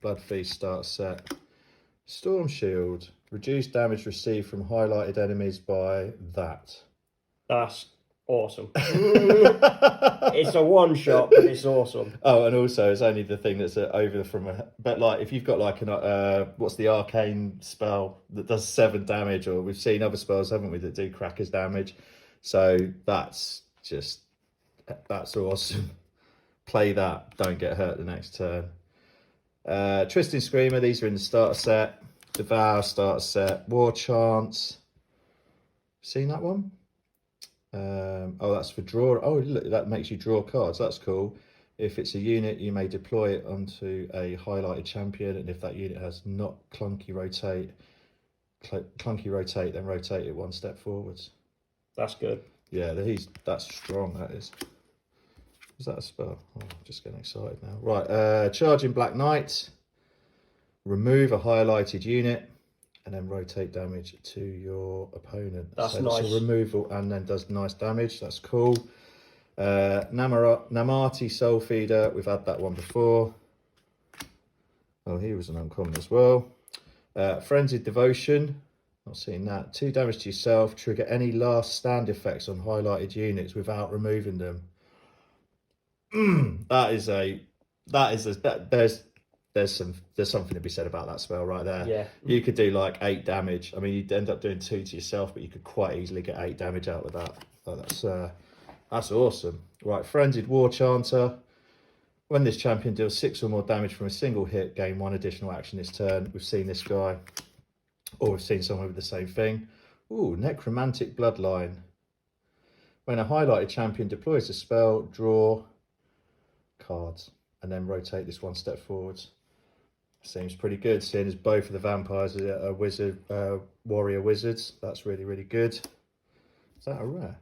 Blood Feast, starter set. Storm Shield, reduce damage received from highlighted enemies by that. That's awesome. It's a one shot, but it's awesome. Oh, and also it's only the thing that's over from a. But like, if you've got like an what's the arcane spell that does 7 damage, or we've seen other spells, haven't we, that do crackers damage? So that's awesome. Play that. Don't get hurt the next turn. Twisting Screamer. These are in the starter set. Devour starter set. War Chance. Seen that one? Oh, that's for draw. Oh, look, that makes you draw cards. That's cool. If it's a unit, you may deploy it onto a highlighted champion, and if that unit has not clunky rotate, then rotate it 1 step forwards. That's good. Yeah, that's strong. That is. Is that a spell? Oh, I'm just getting excited now. Right, Charging Black Knight. Remove a highlighted unit. And then rotate damage to your opponent. That's so nice. It's a removal and then does nice damage. That's cool. Namati Soul Feeder. We've had that one before. Oh, he was an uncommon as well. Frenzied Devotion. Not seeing that. 2 damage to yourself. Trigger any last stand effects on highlighted units without removing them. There's something to be said about that spell right there. Yeah. You could do like 8 damage. I mean, you'd end up doing 2 to yourself, but you could quite easily get 8 damage out of that. Oh, that's awesome. Right, Frenzied War Chanter. When this champion deals 6 or more damage from a single hit, gain 1 additional action this turn. We've seen this guy, or we've seen someone with the same thing. Ooh, Necromantic Bloodline. When a highlighted champion deploys a spell, draw cards, and then rotate this 1 step forwards. Seems pretty good, seeing as both of the vampires are warrior wizards. That's really, really good. Is that a rare?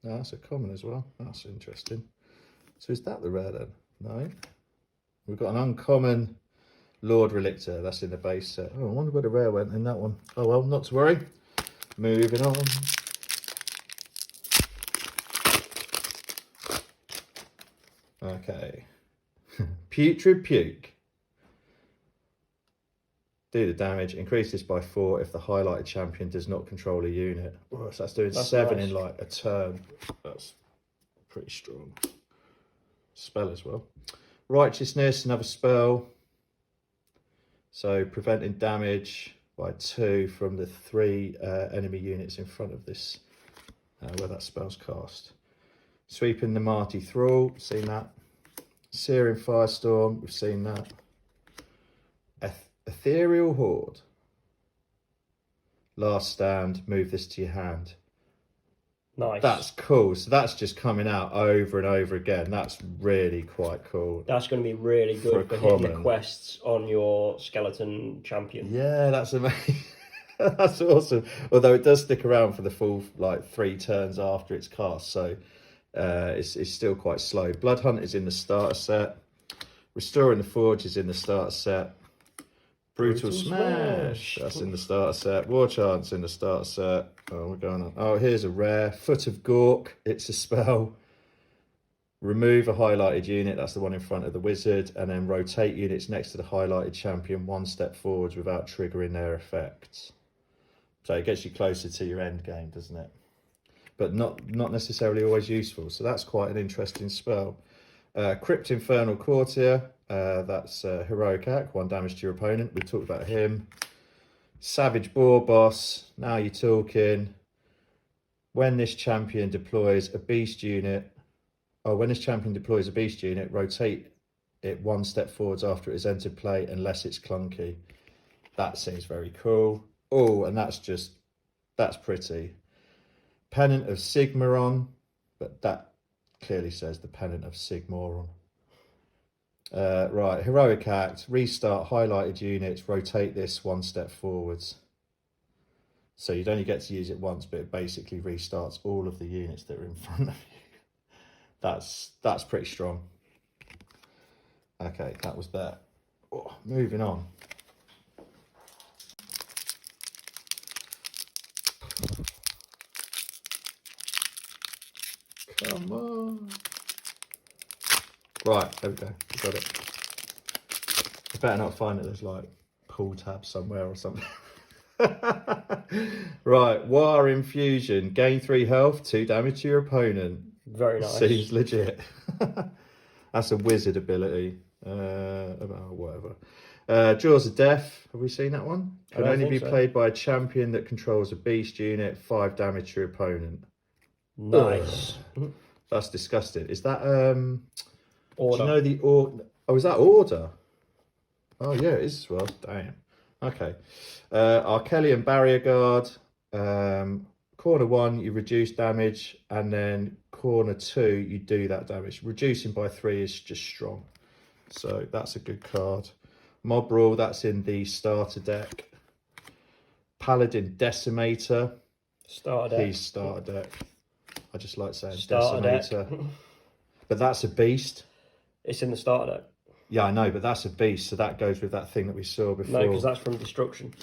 No, that's a common as well. That's interesting. So is that the rare then? No. We've got an uncommon Lord Relictor. That's in the base set. Oh, I wonder where the rare went in that one. Oh well, not to worry. Moving on. Okay. Putrid Puke. Do the damage. Increase this by 4 if the highlighted champion does not control a unit. Oh, so that's doing 7 nice. In like a turn. That's pretty strong. Spell as well. Righteousness, another spell. So preventing damage by 2 from the 3 enemy units in front of this, where that spell's cast. Sweeping the Marty Thrall, seen that. Searing Firestorm, we've seen that. Ethereal Horde. Last stand, move this to your hand. Nice. That's cool. So that's just coming out over and over again. That's really quite cool. That's going to be really good for hitting the quests on your skeleton champion. Yeah, that's amazing. That's awesome. Although it does stick around for the full like 3 turns after it's cast, so it's still quite slow. Bloodhunt is in the starter set. Restoring the Forge is in the starter set. Brutal Smash, that's in the starter set. War Chant's in the starter set. Oh, we're going on. Oh, here's a rare. Foot of Gork, it's a spell. Remove a highlighted unit, that's the one in front of the wizard, and then rotate units next to the highlighted champion 1 step forwards without triggering their effects. So it gets you closer to your end game, doesn't it? But not necessarily always useful. So that's quite an interesting spell. Crypt Infernal Courtier. That's Heroic Act, 1 damage to your opponent. We talked about him. Savage Boar Boss. Now you're talking. When this champion deploys a beast unit, rotate it 1 step forwards after it has entered play, unless it's clunky. That seems very cool. Oh, and that's pretty. Pennant of Sigmaron, but that clearly says the Pennant of Sigmoron. Right, Heroic Act, restart highlighted units, rotate this 1 step forwards. So you'd only get to use it once, but it basically restarts all of the units that are in front of you. That's pretty strong. Okay, that was that. Oh, moving on. Come on. Right, there we go. Got it. I better not find it. There's like pull tab somewhere or something. Right, War Infusion. Gain 3 health, 2 damage to your opponent. Very nice. Seems legit. That's a wizard ability. Whatever. Jaws of Death. Have we seen that one? Can only be played by a champion that controls a beast unit. 5 damage to your opponent. Nice. Ugh. That's disgusting. Is that Order. Do you know the order? Oh, is that Order? Oh yeah, it is as well. Damn. Okay. Arkellian Barrier Guard. Corner 1, you reduce damage, and then corner 2, you do that damage. Reducing by 3 is just strong. So that's a good card. Mob Brawl, that's in the starter deck. Paladin Decimator. Starter deck. He's starter deck. I just like saying starter Decimator. Deck. But that's a beast. It's in the starter deck. Yeah, I know, but that's a beast, so that goes with that thing that we saw before. No, because that's from Destruction.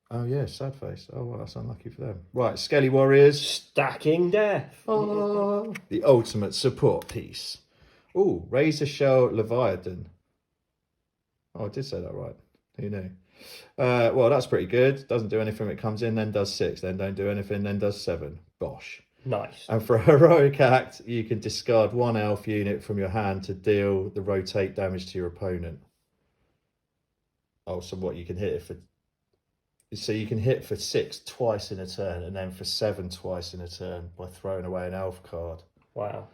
Oh yeah, sad face. Oh well, that's unlucky for them. Right, Skelly Warriors. Stacking Death. Oh, the ultimate support piece. Oh, Razor Shell Leviathan. Oh, I did say that right. Who knew? Well, that's pretty good. Doesn't do anything when it comes in, then does 6, then don't do anything, then does 7. Bosh. Nice. And for a Heroic Act, you can discard 1 elf unit from your hand to deal the rotate damage to your opponent. Oh, so what, you can hit it for... So you can hit for 6 twice in a turn, and then for 7 twice in a turn by throwing away an elf card. Wow.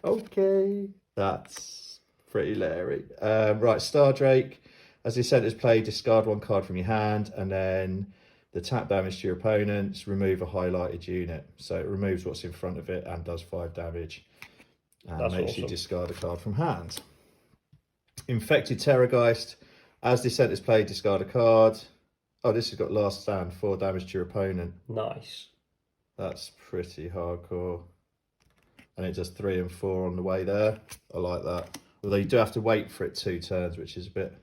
Okay, that's pretty leery. Right, Star Drake. As the center's play, discard 1 card from your hand, and then the tap damage to your opponents, remove a highlighted unit. So it removes what's in front of it and does 5 damage. And That's makes awesome. you discard a card from hand. Infected Terrorgeist. As the center's play, discard a card. Oh, this has got last stand, 4 damage to your opponent. Nice. That's pretty hardcore. And it does 3 and 4 on the way there. I like that. Although you do have to wait for it 2 turns, which is a bit...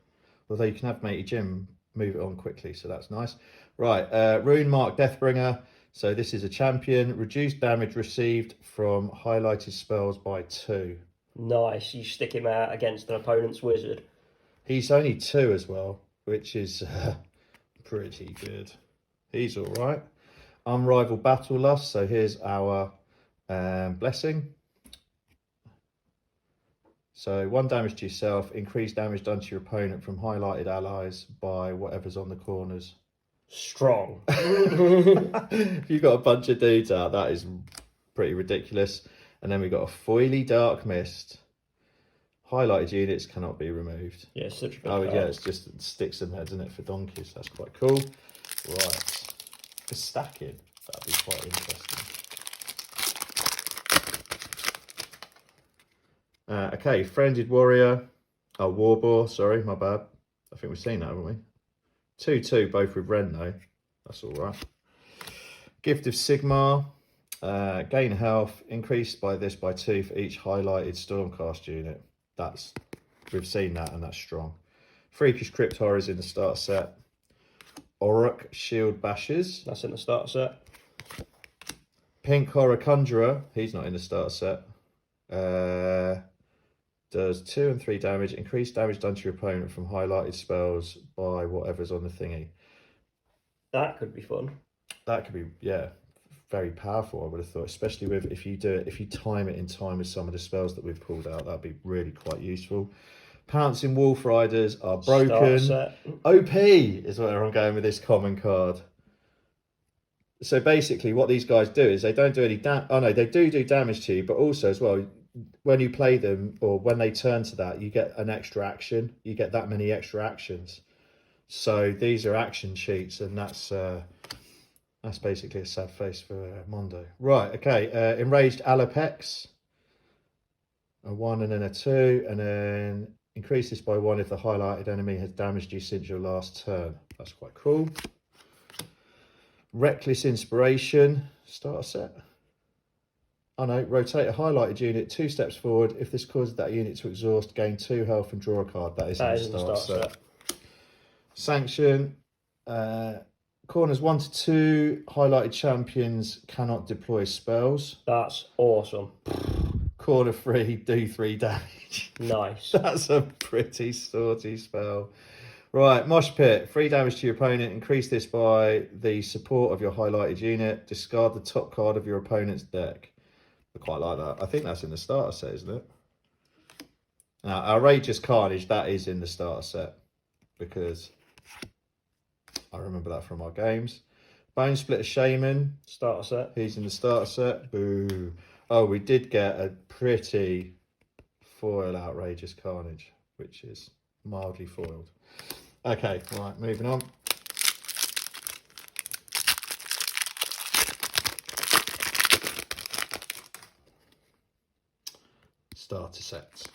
Although you can have Matey Jim move it on quickly, so that's nice. Right, Rune Mark Deathbringer. So this is a champion. Reduced damage received from highlighted spells by 2. Nice. You stick him out against an opponent's wizard. He's only 2 as well, which is pretty good. He's all right. Unrivaled Battle Lust. So here's our blessing. So 1 damage to yourself, increase damage done to your opponent from highlighted allies by whatever's on the corners. Strong. If you've got a bunch of dudes out, that is pretty ridiculous. And then we've got a Foily Dark Mist. Highlighted units cannot be removed. Yeah, such a good Oh card. yeah, it's just sticks and heads, isn't it, for donkeys? That's quite cool. Right. For stacking, that'd be quite interesting. Okay, Friended Warrior. Oh, Warboar, sorry, my bad. I think we've seen that, haven't we? 2/2, both with Ren, though. That's all right. Gift of Sigmar. Gain health, increased by 2 for each highlighted Stormcast unit. We've seen that, and that's strong. Freakish Crypt Horrors in the start set. Orruk Shield Bashers. That's in the starter set. Pink Horror Conjurer. He's not in the starter set. Does 2 and 3 damage. Increased damage done to your opponent from highlighted spells by whatever's on the thingy. That could be fun. That could be, yeah, very powerful, I would have thought, especially if you time it in time with some of the spells that we've pulled out. That'd be really quite useful. Pouncing Wolf Riders are broken. Starter set. OP is where I'm going with this common card. So basically what these guys do is they don't do any damage. Oh no, they do damage to you, but also as well, when you play them or when they turn to that, you get an extra action. You get that many extra actions. So these are action sheets, and that's basically a sad face for Mondo. Right, okay. Enraged Alopex. A 1 and then a 2, and then increase this by 1 if the highlighted enemy has damaged you since your last turn. That's quite cool. Reckless Inspiration. Starter set. Oh no, rotate a highlighted unit 2 steps forward. If this causes that unit to exhaust, gain 2 health and draw a card. That is in the start set. Sanction. Corners 1 to 2. Highlighted champions cannot deploy spells. That's awesome. Corner 3, do 3 damage. Nice. That's a pretty sorty spell. Right, Mosh Pit. 3 damage to your opponent. Increase this by the support of your highlighted unit. Discard the top card of your opponent's deck. I quite like that. I think that's in the starter set, isn't it? Now, Outrageous Carnage, that is in the starter set, because I remember that from our games. Bone Splitter Shaman. Starter set. He's in the starter set. Boo. Oh, we did get a pretty foil Outrageous Carnage, which is mildly foiled. Okay, right, moving on. Starter sets.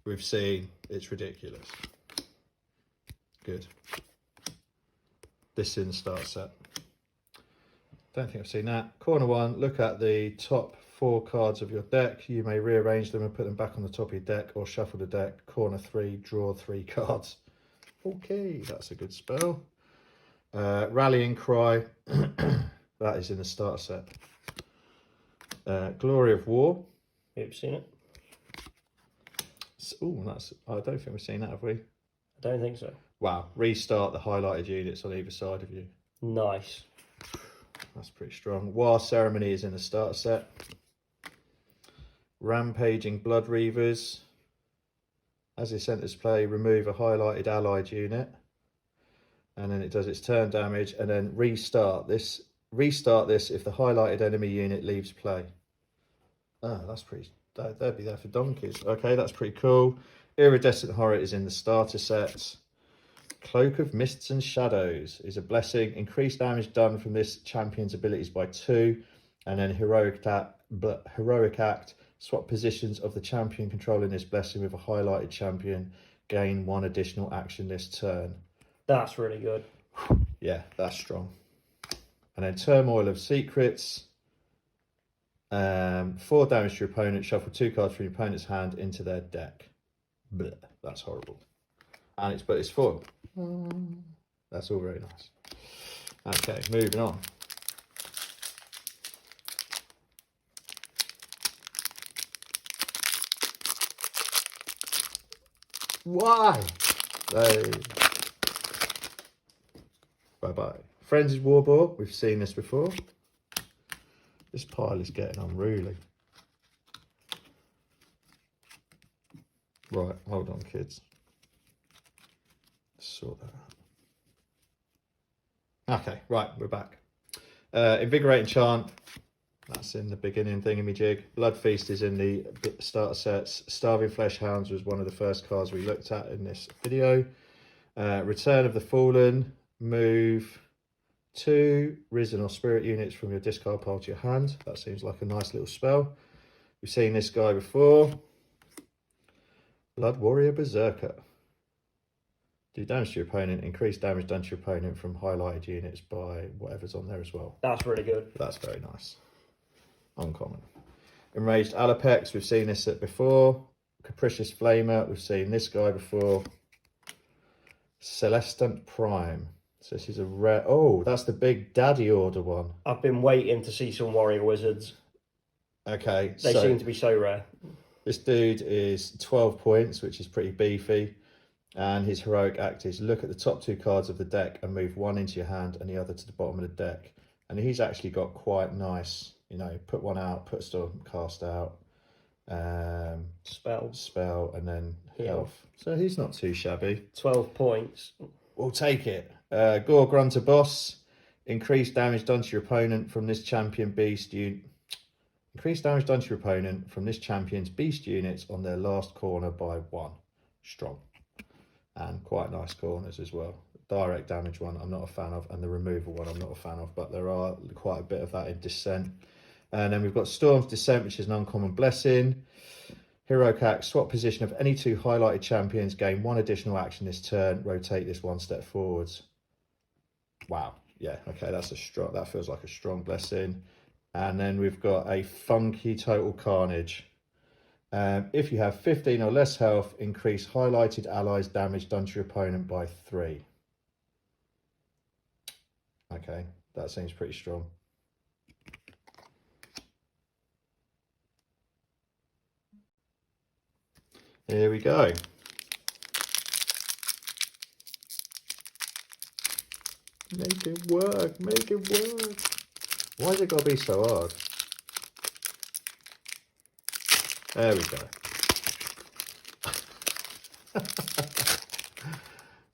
We've seen, it's ridiculous. Good. This is in the starter set. Don't think I've seen that. Corner 1, look at the top 4 cards of your deck. You may rearrange them and put them back on the top of your deck or shuffle the deck. Corner 3, draw 3 cards. Okay, that's a good spell. Rallying Cry. That is in the starter set. Glory of War. You've seen it? Oh, I don't think we've seen that, have we? I don't think so. Wow. Restart the highlighted units on either side of you. Nice. That's pretty strong. War Ceremony is in the starter set. Rampaging Blood Reavers. As it enters play, remove a highlighted allied unit. And then it does its turn damage. And then restart this if the highlighted enemy unit leaves play. Oh, that's pretty. They'd be there for donkeys. Okay, that's pretty cool. Iridescent Horror is in the starter set. Cloak of Mists and Shadows is a blessing. Increased damage done from this champion's abilities by 2. And then Heroic Act. Swap positions of the champion controlling this blessing with a highlighted champion. Gain 1 additional action this turn. That's really good. Yeah, that's strong. And then Turmoil of Secrets. 4 damage to your opponent. Shuffle 2 cards from your opponent's hand into their deck. Blech, that's horrible. And it's foil. That's all very nice. Okay, moving on. Why? Hey. Bye-bye. Frenzied Warboar. We've seen this before. This pile is getting unruly. Right, hold on, kids. Sort that out. Okay, right, we're back. Invigorating Chant. That's in the beginning thingamajig. Blood Feast is in the starter sets. Starving Flesh Hounds was one of the first cards we looked at in this video. Return of the Fallen. Move 2 Risen or Spirit units from your discard pile to your hand. That seems like a nice little spell. We've seen this guy before. Blood Warrior Berserker. Do damage to your opponent. Increase damage done to your opponent from highlighted units by whatever's on there as well. That's really good. That's very nice. Uncommon. Enraged Alapex. We've seen this before. Capricious Flamer. We've seen this guy before. Celestant Prime. So this is a rare... Oh, that's the big Daddy Order one. I've been waiting to see some Warrior Wizards. Okay. They seem to be so rare. This dude is 12 points, which is pretty beefy. And his Heroic Act is look at the top 2 cards of the deck and move 1 into your hand and the other to the bottom of the deck. And he's actually got quite nice, you know, put 1 out, put a storm cast out. Spell, and then health. So he's not too shabby. 12 points. We'll take it. Gore Grunter Boss. Increase damage done to your opponent from this champion beast unit. Increase damage done to your opponent from this champion's beast units on their last corner by 1. Strong. And quite nice corners as well. Direct damage one I'm not a fan of, and the removal one I'm not a fan of, but there are quite a bit of that in Descent. And then we've got Storm's Descent, which is an uncommon blessing. Heroic Act, swap position of any 2 highlighted champions, gain 1 additional action this turn, rotate this 1 step forwards. Wow, yeah, okay, that's a strong, that feels like a strong blessing. And then we've got a funky Total Carnage. If you have 15 or less health, increase highlighted allies damage done to your opponent by 3. Okay, that seems pretty strong. Here we go. Make it work, make it work. Why's it got to be so hard? There we go.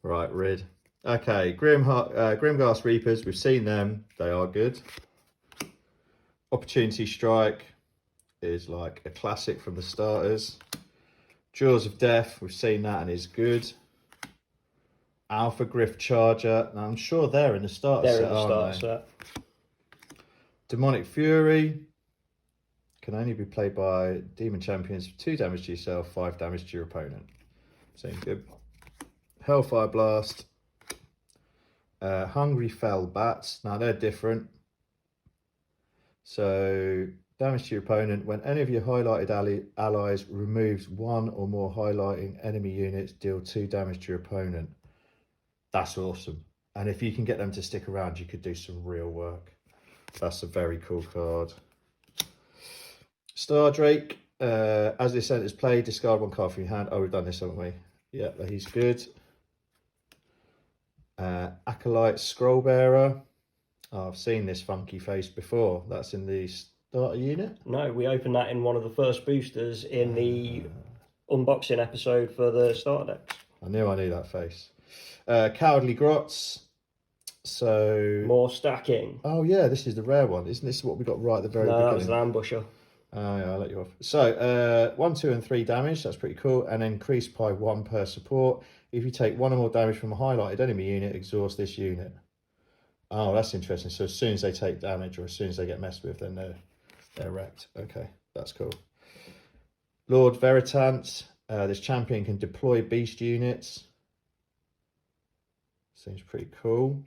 Right, Rid. Okay, Grimghast Reapers, we've seen them. They are good. Opportunity Strike is like a classic from the starters. Jaws of Death, we've seen that and is good. Alpha Griff Charger, now I'm sure they're in the starter set, aren't they? Demonic Fury can only be played by Demon Champions for 2 damage to yourself, 5 damage to your opponent. Seems good. Hellfire Blast. Hungry Fell Bats, now they're different. So damage to your opponent. When any of your highlighted allies removes 1 or more highlighting enemy units, deal 2 damage to your opponent. That's awesome. And if you can get them to stick around, you could do some real work. That's a very cool card. Star Drake. As this enters play, discard 1 card from your hand. Oh, we've done this, haven't we? Yeah, he's good. Acolyte Scrollbearer. Oh, I've seen this funky face before. That's in the starter unit? No, we opened that in one of the first boosters in the unboxing episode for the starter decks. I knew that face. Cowardly Grots. So... More stacking. Oh, yeah, this is the rare one. Isn't this what we got right at the very beginning? No, that was an ambusher. Yeah, I'll let you off. So, 1, 2, and 3 damage. That's pretty cool. And increased by 1 per support. If you take 1 or more damage from a highlighted enemy unit, exhaust this unit. Oh, that's interesting. So as soon as they take damage or as soon as they get messed with, then they're wrecked. Okay, that's cool. Lord Veritans. This champion can deploy beast units. Seems pretty cool.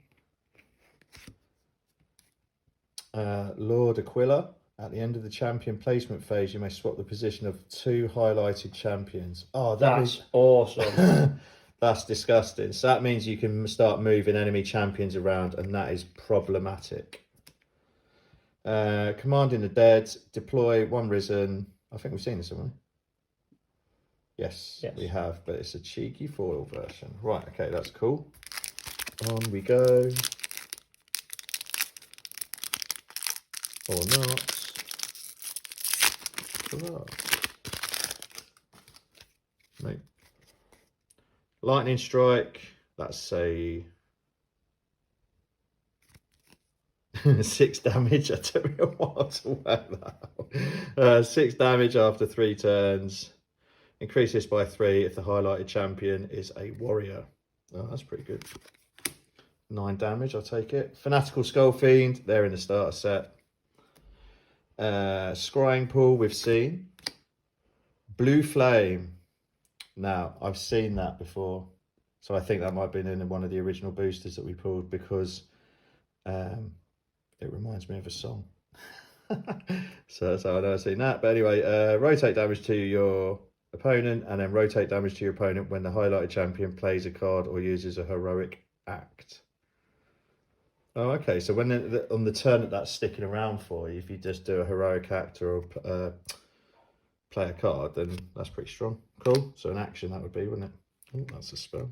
Lord Aquila. At the end of the champion placement phase, you may swap the position of 2 highlighted champions. Oh, that's awesome. That's disgusting. So that means you can start moving enemy champions around, and that is problematic. Commanding the Dead. Deploy 1 Risen. I think we've seen this, haven't we? Yes, we have, but it's a cheeky foil version. Right, okay, that's cool. On we go. Or not. Mate. Lightning Strike. That's a 6 damage. It took me a while to work that out. 6 damage after 3 turns. Increase this by 3 if the highlighted champion is a warrior. Oh, that's pretty good. 9 damage, I'll take it. Fanatical Skull Fiend. They're in the starter set. Scrying Pool, we've seen. Blue Flame. Now, I've seen that before. So I think that might have been in one of the original boosters that we pulled because it reminds me of a song. So that's how I know I've seen that. But anyway, rotate damage to your opponent and then rotate damage to your opponent when the highlighted champion plays a card or uses a heroic act. Oh, okay. So when on the turn that that's sticking around for you, if you just do a heroic act or play a card, then that's pretty strong. Cool. So an action that would be, wouldn't it? Oh, that's a spell.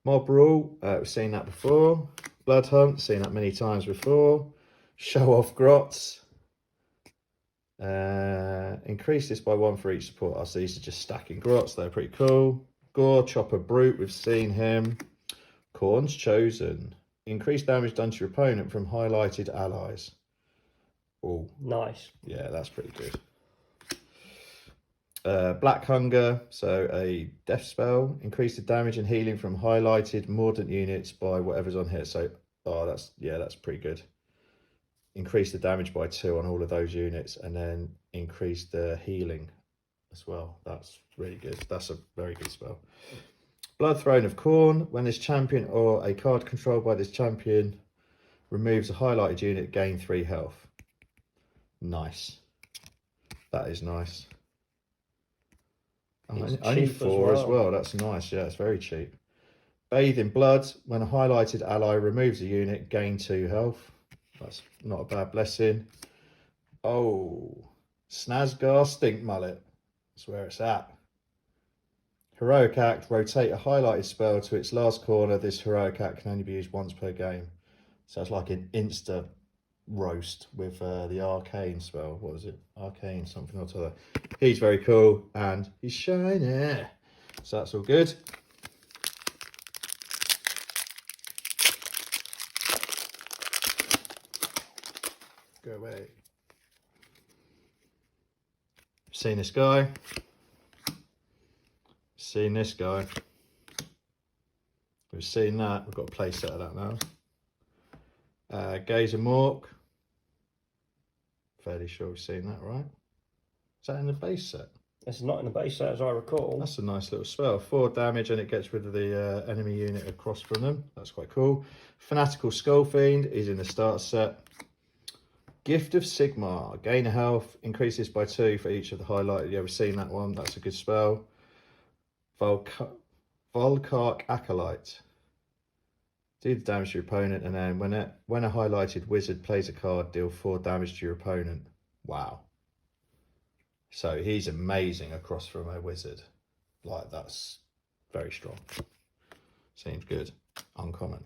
Mob Rule. We've seen that before. Blood Hunt. Seen that many times before. Show Off Grots. Increase this by 1 for each support. Oh, so these are just stacking grots. They're pretty cool. Gore Chopper Brute. We've seen him. Khorne's Chosen. Increase damage done to your opponent from highlighted allies. Oh, nice. Yeah, that's pretty good. Black Hunger, so a death spell. Increase the damage and healing from highlighted mordant units by whatever's on here. So, that's pretty good. Increase the damage by 2 on all of those units, and then increase the healing as well. That's really good. That's a very good spell. Blood Throne of Khorne. When this champion or a card controlled by this champion removes a highlighted unit, gain 3 health. Nice. That is nice. Only 4 as well. That's nice. Yeah, it's very cheap. Bathe in Blood. When a highlighted ally removes a unit, gain 2 health. That's not a bad blessing. Oh, Snazgar Stink Mullet. That's where it's at. Heroic Act. Rotate a highlighted spell to its last corner. This heroic act can only be used once per game. So it's like an insta roast with the arcane spell. What is it? Arcane something or other. He's very cool and he's shiny. So that's all good. Go away. Seen this guy. Seen this guy. We've seen that. We've got a play set of that now. Gazer Mork. Fairly sure we've seen that, right? Is that in the base set? It's not in the base set as I recall. That's a nice little spell. 4 damage and it gets rid of the enemy unit across from them. That's quite cool. Fanatical Skull Fiend is in the starter set. Gift of Sigmar. Gain a health. Increases by 2 for each of the highlighted. Yeah, we've seen that one. That's a good spell. Volkark Acolyte. Do the damage to your opponent, and then when a highlighted wizard plays a card, deal 4 damage to your opponent. Wow. So he's amazing across from a wizard. Like, that's very strong. Seems good. Uncommon.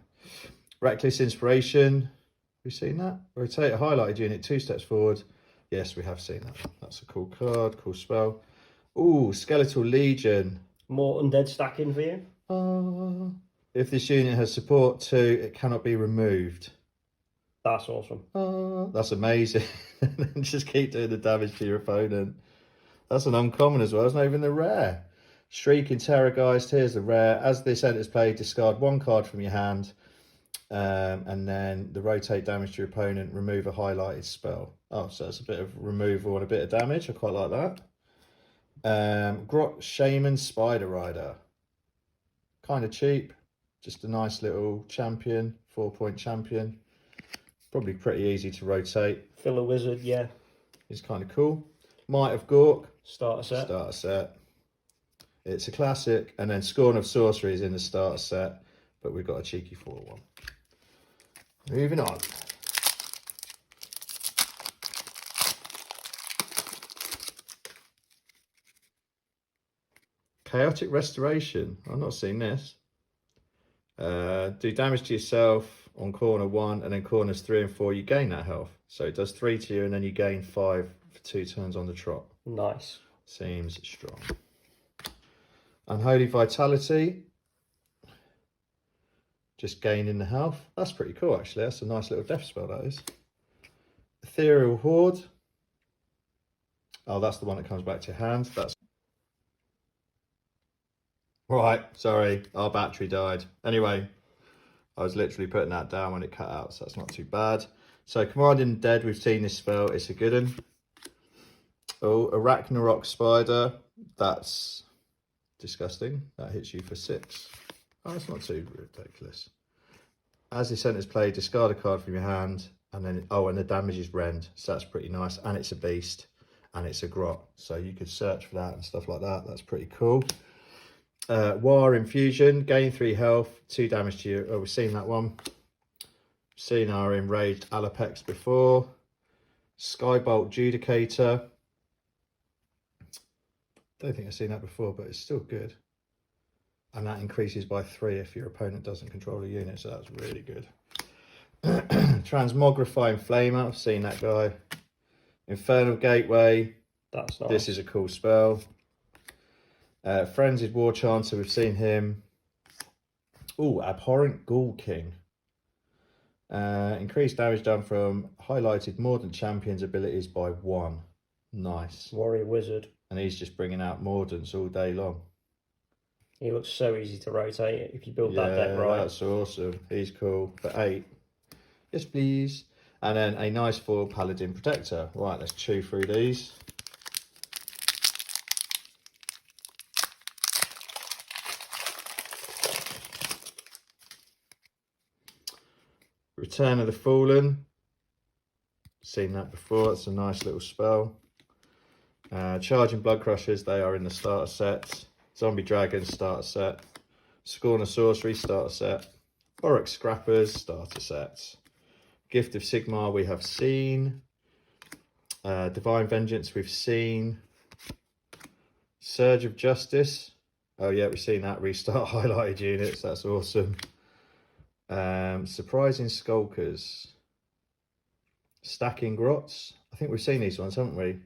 Reckless Inspiration. We've seen that. Rotate a highlighted unit 2 steps forward. Yes, we have seen that. That's a cool card, cool spell. Ooh, Skeletal Legion. More undead stacking for you? If this unit has support 2, it cannot be removed. That's awesome. Oh, that's amazing. Just keep doing the damage to your opponent. That's an uncommon as well. It's not even the rare. Shrieking Terrorgeist. Here's the rare. As this enters play, discard 1 card from your hand. And then the rotate damage to your opponent, remove a highlighted spell. Oh, so it's a bit of removal and a bit of damage. I quite like that. Grot Shaman Spider Rider. Kind of cheap. Just a nice little champion, 4-point champion. Probably pretty easy to rotate. Filler Wizard, yeah. It's kind of cool. Might of Gork. Starter set. Starter set. It's a classic. And then Scorn of Sorcery is in the starter set. But we've got a cheeky 4-1. Moving on. Chaotic Restoration. I've not seen this. Do damage to yourself on corner 1, and then corners 3 and 4 you gain that health. So it does 3 to you, and then you gain 5 for 2 turns on the trot. Nice. Seems strong. Unholy Vitality. Just gaining the health. That's pretty cool, actually. That's a nice little death spell, that is. Ethereal Horde. Oh, that's the one that comes back to your hand. That's right. Sorry, our battery died. Anyway, I was literally putting that down when it cut out, so that's not too bad. So, Commanding the Dead, we've seen this spell. It's a good one. Oh, Arachnarok Spider. That's disgusting. That hits you for 6. Oh, that's not too ridiculous. As this enters play, discard a card from your hand, and then, oh, and the damage is rend, so that's pretty nice. And it's a beast, and it's a grot, so you could search for that and stuff like that. That's pretty cool. War Infusion, gain 3 health, 2 damage to you. Oh, we've seen that one. Seen our Enraged Alapex before. Skybolt Judicator. Don't think I've seen that before, but it's still good. And that increases by 3 if your opponent doesn't control a unit, so that's really good. Transmogrifying Flamer, I've seen that guy. Infernal Gateway. That's nice. This is a cool spell. Frenzied War Chancer, we've seen him. Oh, Abhorrent Ghoul King. Increased damage done from highlighted Mordant Champion's abilities by 1. Nice. Warrior Wizard. And he's just bringing out Mordants all day long. He looks so easy to rotate if you build that deck right. That's awesome. He's cool. For 8. Yes, please. And then a nice foil Paladin Protector. Right, let's chew through these. Return of the Fallen. Seen that before. It's a nice little spell. Charging Blood Crushers. They are in the starter set. Zombie Dragon starter set. Scorn of Sorcery starter set. Oryx Scrappers starter set. Gift of Sigmar we have seen. Divine Vengeance we've seen. Surge of Justice. Oh yeah, we've seen that. Restart highlighted units. That's awesome. Surprising Skulkers. Stacking Grots. I think we've seen these ones, haven't we?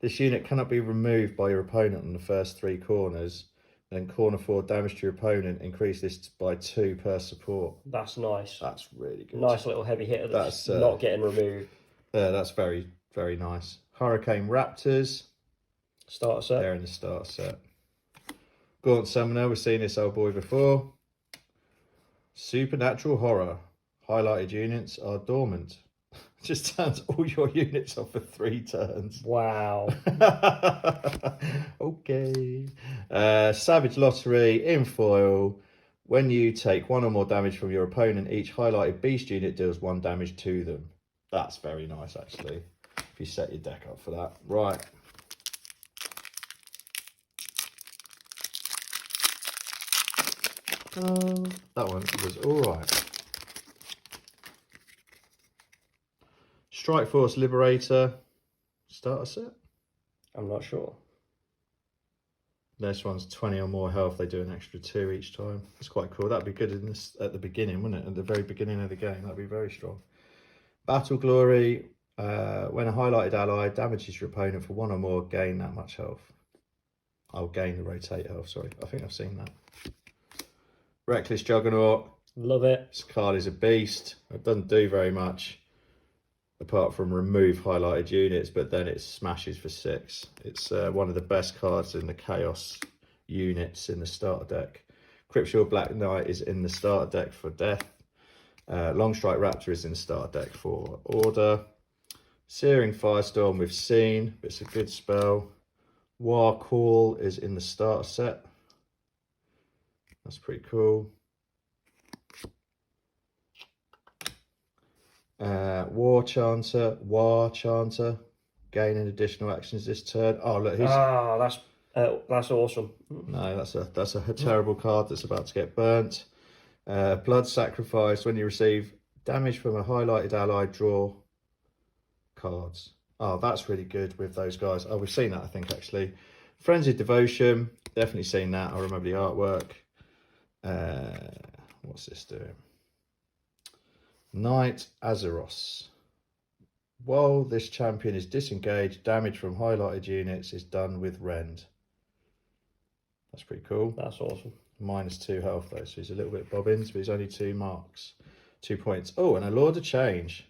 This unit cannot be removed by your opponent on the first 3 corners. Then corner 4 damage to your opponent. Increase this by 2 per support. That's nice. That's really good. Nice little heavy hitter that's not getting removed. Yeah, that's very, very nice. Hurricane Raptors. Starter set. They're in the starter set. Gaunt Summoner. We've seen this old boy before. Supernatural Horror. Highlighted units are dormant. Just turns all your units off for 3 turns. Wow. Okay. Savage Lottery in foil. When you take 1 or more damage from your opponent, each highlighted beast unit deals 1 damage to them. That's very nice, actually, if you set your deck up for that. Right. That one was all right. Strike Force Liberator starter set. I'm not sure. This one's 20 or more health. They do an extra 2 each time. It's quite cool. That'd be good in this at the beginning, wouldn't it? At the very beginning of the game, that'd be very strong. Battle Glory. When a highlighted ally damages your opponent for 1 or more, gain that much health. I'll gain the rotate health. Sorry, I think I've seen that. Reckless Juggernaut. Love it. This card is a beast. It doesn't do very much. apart from remove highlighted units, but then it smashes for 6. It's one of the best cards in the Chaos units in the starter deck. Cryptshield Black Knight is in the starter deck for death. Longstrike Raptor is in the starter deck for order. Searing Firestorm we've seen, but it's a good spell. War Call is in the starter set. That's pretty cool. War Chanter, gaining additional actions this turn. Oh look, who's... that's awesome. No, that's a terrible card that's about to get burnt. Blood Sacrifice, when you receive damage from a highlighted ally, draw cards. Oh, that's really good with those guys. Oh, we've seen that, I think, actually. Frenzied Devotion, definitely seen that. I remember the artwork. What's this doing? Knight Azeros. While this champion is disengaged, damage from highlighted units is done with Rend. That's pretty cool. That's awesome. -2 health though, so he's a little bit bobbins, but he's only 2 marks. 2 points. Oh, and a Lord of Change.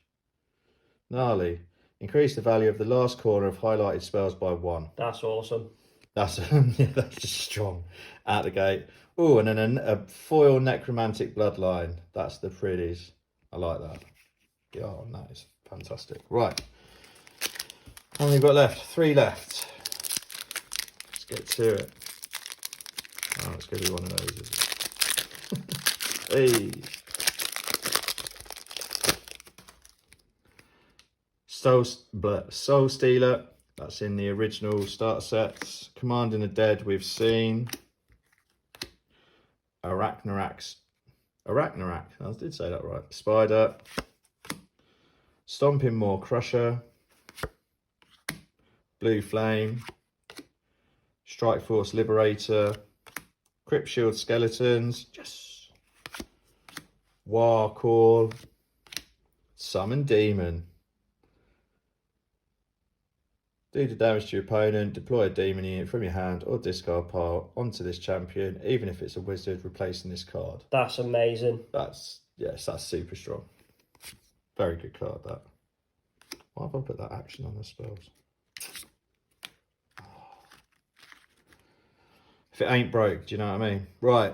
Gnarly. Increase the value of the last corner of highlighted spells by 1. That's awesome. That's yeah, that's just strong out the gate. Oh, and then a foil Necromantic Bloodline. That's the pretties. I like that. Yeah, oh, that is fantastic. Right. How many got left? 3 left. Let's get to it. Oh, it's going to be one of those, is it? Hey. Soul Stealer. That's in the original starter sets. Commanding the Dead we've seen. Arachnorax. I did say that right. Spider. Stomping Maw Crusher. Blue Flame. Strike Force Liberator. Cryptshield Skeletons. Yes. War Call. Summon Demon. Do the damage to your opponent, deploy a demon unit from your hand or discard pile onto this champion, even if it's a wizard replacing this card. That's amazing. That's super strong. Very good card, that. Why have I put that action on the spells? If it ain't broke, do you know what I mean? Right,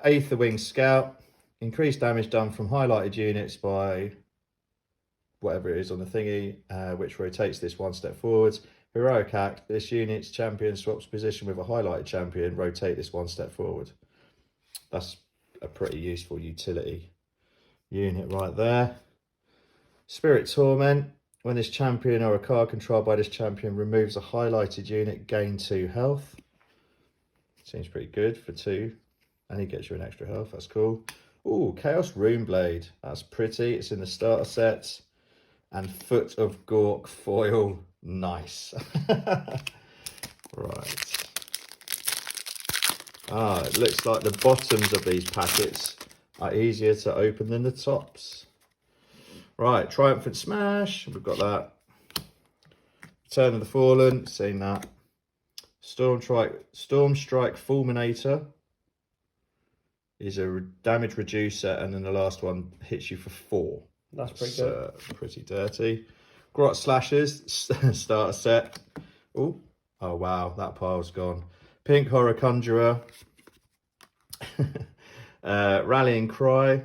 Aetherwing Scout. Increased damage done from highlighted units by whatever it is on the thingy, which rotates this 1 step forwards. Heroic Act, this unit's champion swaps position with a highlighted champion, rotate this 1 step forward. That's a pretty useful utility unit right there. Spirit Torment, when this champion or a card controlled by this champion removes a highlighted unit, gain 2 health. Seems pretty good for 2, and he gets you an extra health, that's cool. Ooh, Chaos Runeblade, that's pretty, it's in the starter sets. And Foot of Gork foil, nice. Right. Ah, it looks like the bottoms of these packets are easier to open than the tops. Right, Triumphant Smash, we've got that. Return of the Fallen, seen that. Storm Strike Fulminator is a damage reducer, and then the last one hits you for 4. That's pretty good. Pretty dirty. Grot Slashers, starter set. Oh wow, that pile's gone. Pink Horror Conjurer. Rallying Cry. I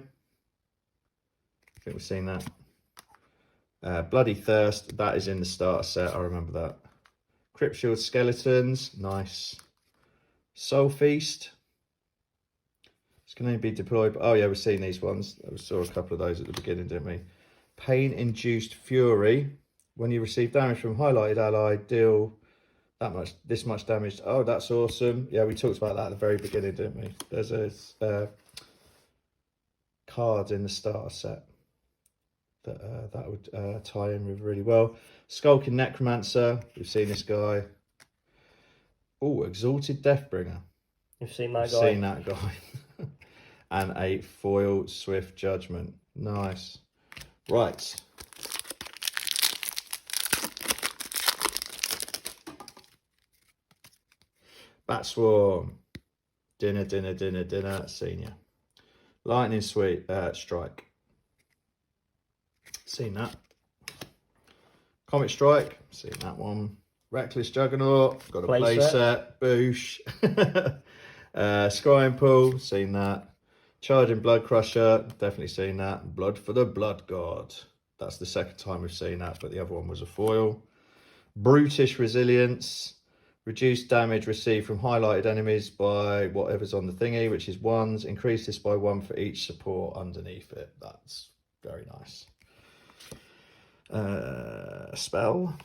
think we've seen that. Bloody Thirst, that is in the starter set, I remember that. Cryptshield Skeletons, nice. Soul Feast. It's going to be deployed. Oh yeah, we've seen these ones. We saw a couple of those at the beginning, didn't we? Pain Induced Fury. When you receive damage from highlighted ally, deal this much damage. Oh, that's awesome. Yeah, we talked about that at the very beginning, didn't we? There's a card in the starter set that would tie in with really well. Skulking Necromancer. We've seen this guy. Oh, Exalted Deathbringer. You've seen that guy. Seen that guy. And a foil Swift Judgment. Nice. Right. Bat Swarm. Dinner. Senior. Lightning Strike. Seen that. Comet Strike, seen that one. Reckless Juggernaut, got a play set. Boosh. Scrying Pool, seen that. Charging Blood Crusher, definitely seen that. Blood for the Blood God. That's the second time we've seen that, but the other one was a foil. Brutish Resilience. Reduce damage received from highlighted enemies by whatever's on the thingy, which is 1s. Increase this by 1 for each support underneath it. That's very nice. Spell.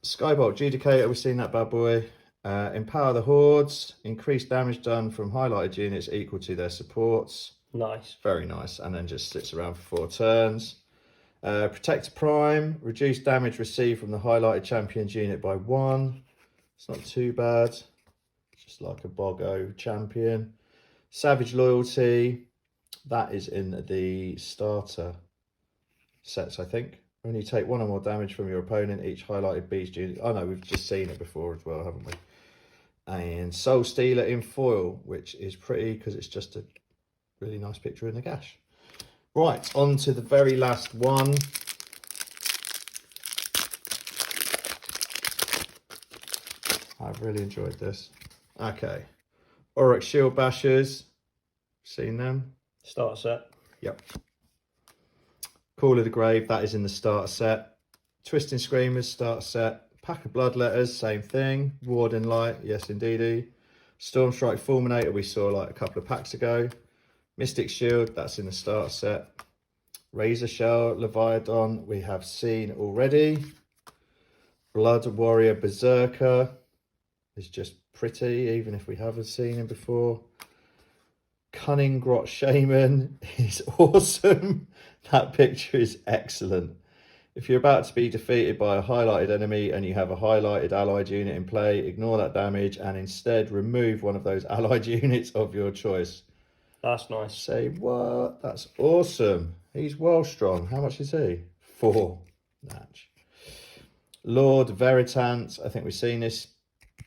Skybolt Judicator, we've seen that bad boy. Empower the Hordes. Increase damage done from highlighted units equal to their supports. Nice. Very nice. And then just sits around for 4 turns. Protector Prime. Reduce damage received from the highlighted champion's unit by 1. It's not too bad. It's just like a Boggo champion. Savage Loyalty. That is in the starter sets, I think. When you take 1 or more damage from your opponent, each highlighted beast unit. Oh no, we've just seen it before as well, haven't we? And Soul Stealer in foil, which is pretty because it's just a really nice picture in the gash. Right, on to the very last one. I've really enjoyed this. Okay. Oryx Shield Bashers. Seen them? Starter set. Yep. Call of the Grave, that is in the starter set. Twisting Screamers, starter set. Pack of Bloodletters, same thing. Warden Light, yes indeedy. Stormstrike Fulminator, we saw like a couple of packs ago. Mystic Shield, that's in the starter set. Razor Shell Leviathan, we have seen already. Blood Warrior Berserker is just pretty, even if we haven't seen him before. Cunning Grot Shaman is awesome. That picture is excellent. If you're about to be defeated by a highlighted enemy and you have a highlighted allied unit in play, ignore that damage and instead remove one of those allied units of your choice. That's nice. Say what? That's awesome. He's well strong. How much is he? 4. Natch. Lord Veritant. I think we've seen this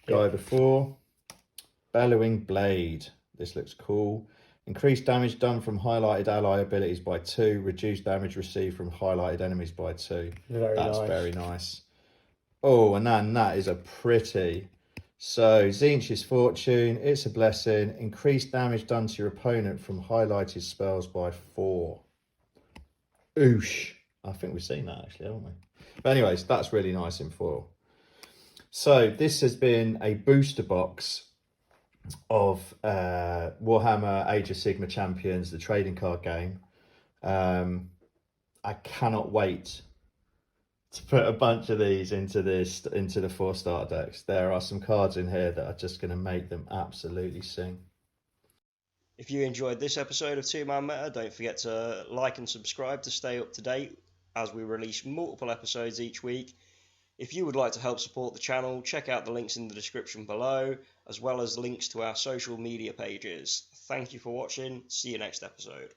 guy before. Bellowing Blade. This looks cool. Increase damage done from highlighted ally abilities by 2. Reduce damage received from highlighted enemies by 2. That's very nice. Oh, and then that is a pretty. So, Zinch's Fortune, it's a blessing. Increase damage done to your opponent from highlighted spells by 4. Oosh. I think we've seen that actually, haven't we? But anyways, that's really nice in foil. So, this has been a booster box of Warhammer Age of Sigmar Champions, the trading card game. I cannot wait to put a bunch of these into the 4 starter decks. There are some cards in here that are just going to make them absolutely sing. If you enjoyed this episode of Two Man Meta, don't forget to like and subscribe to stay up to date as we release multiple episodes each week. If you would like to help support the channel, check out the links in the description below, as well as links to our social media pages. Thank you for watching. See you next episode.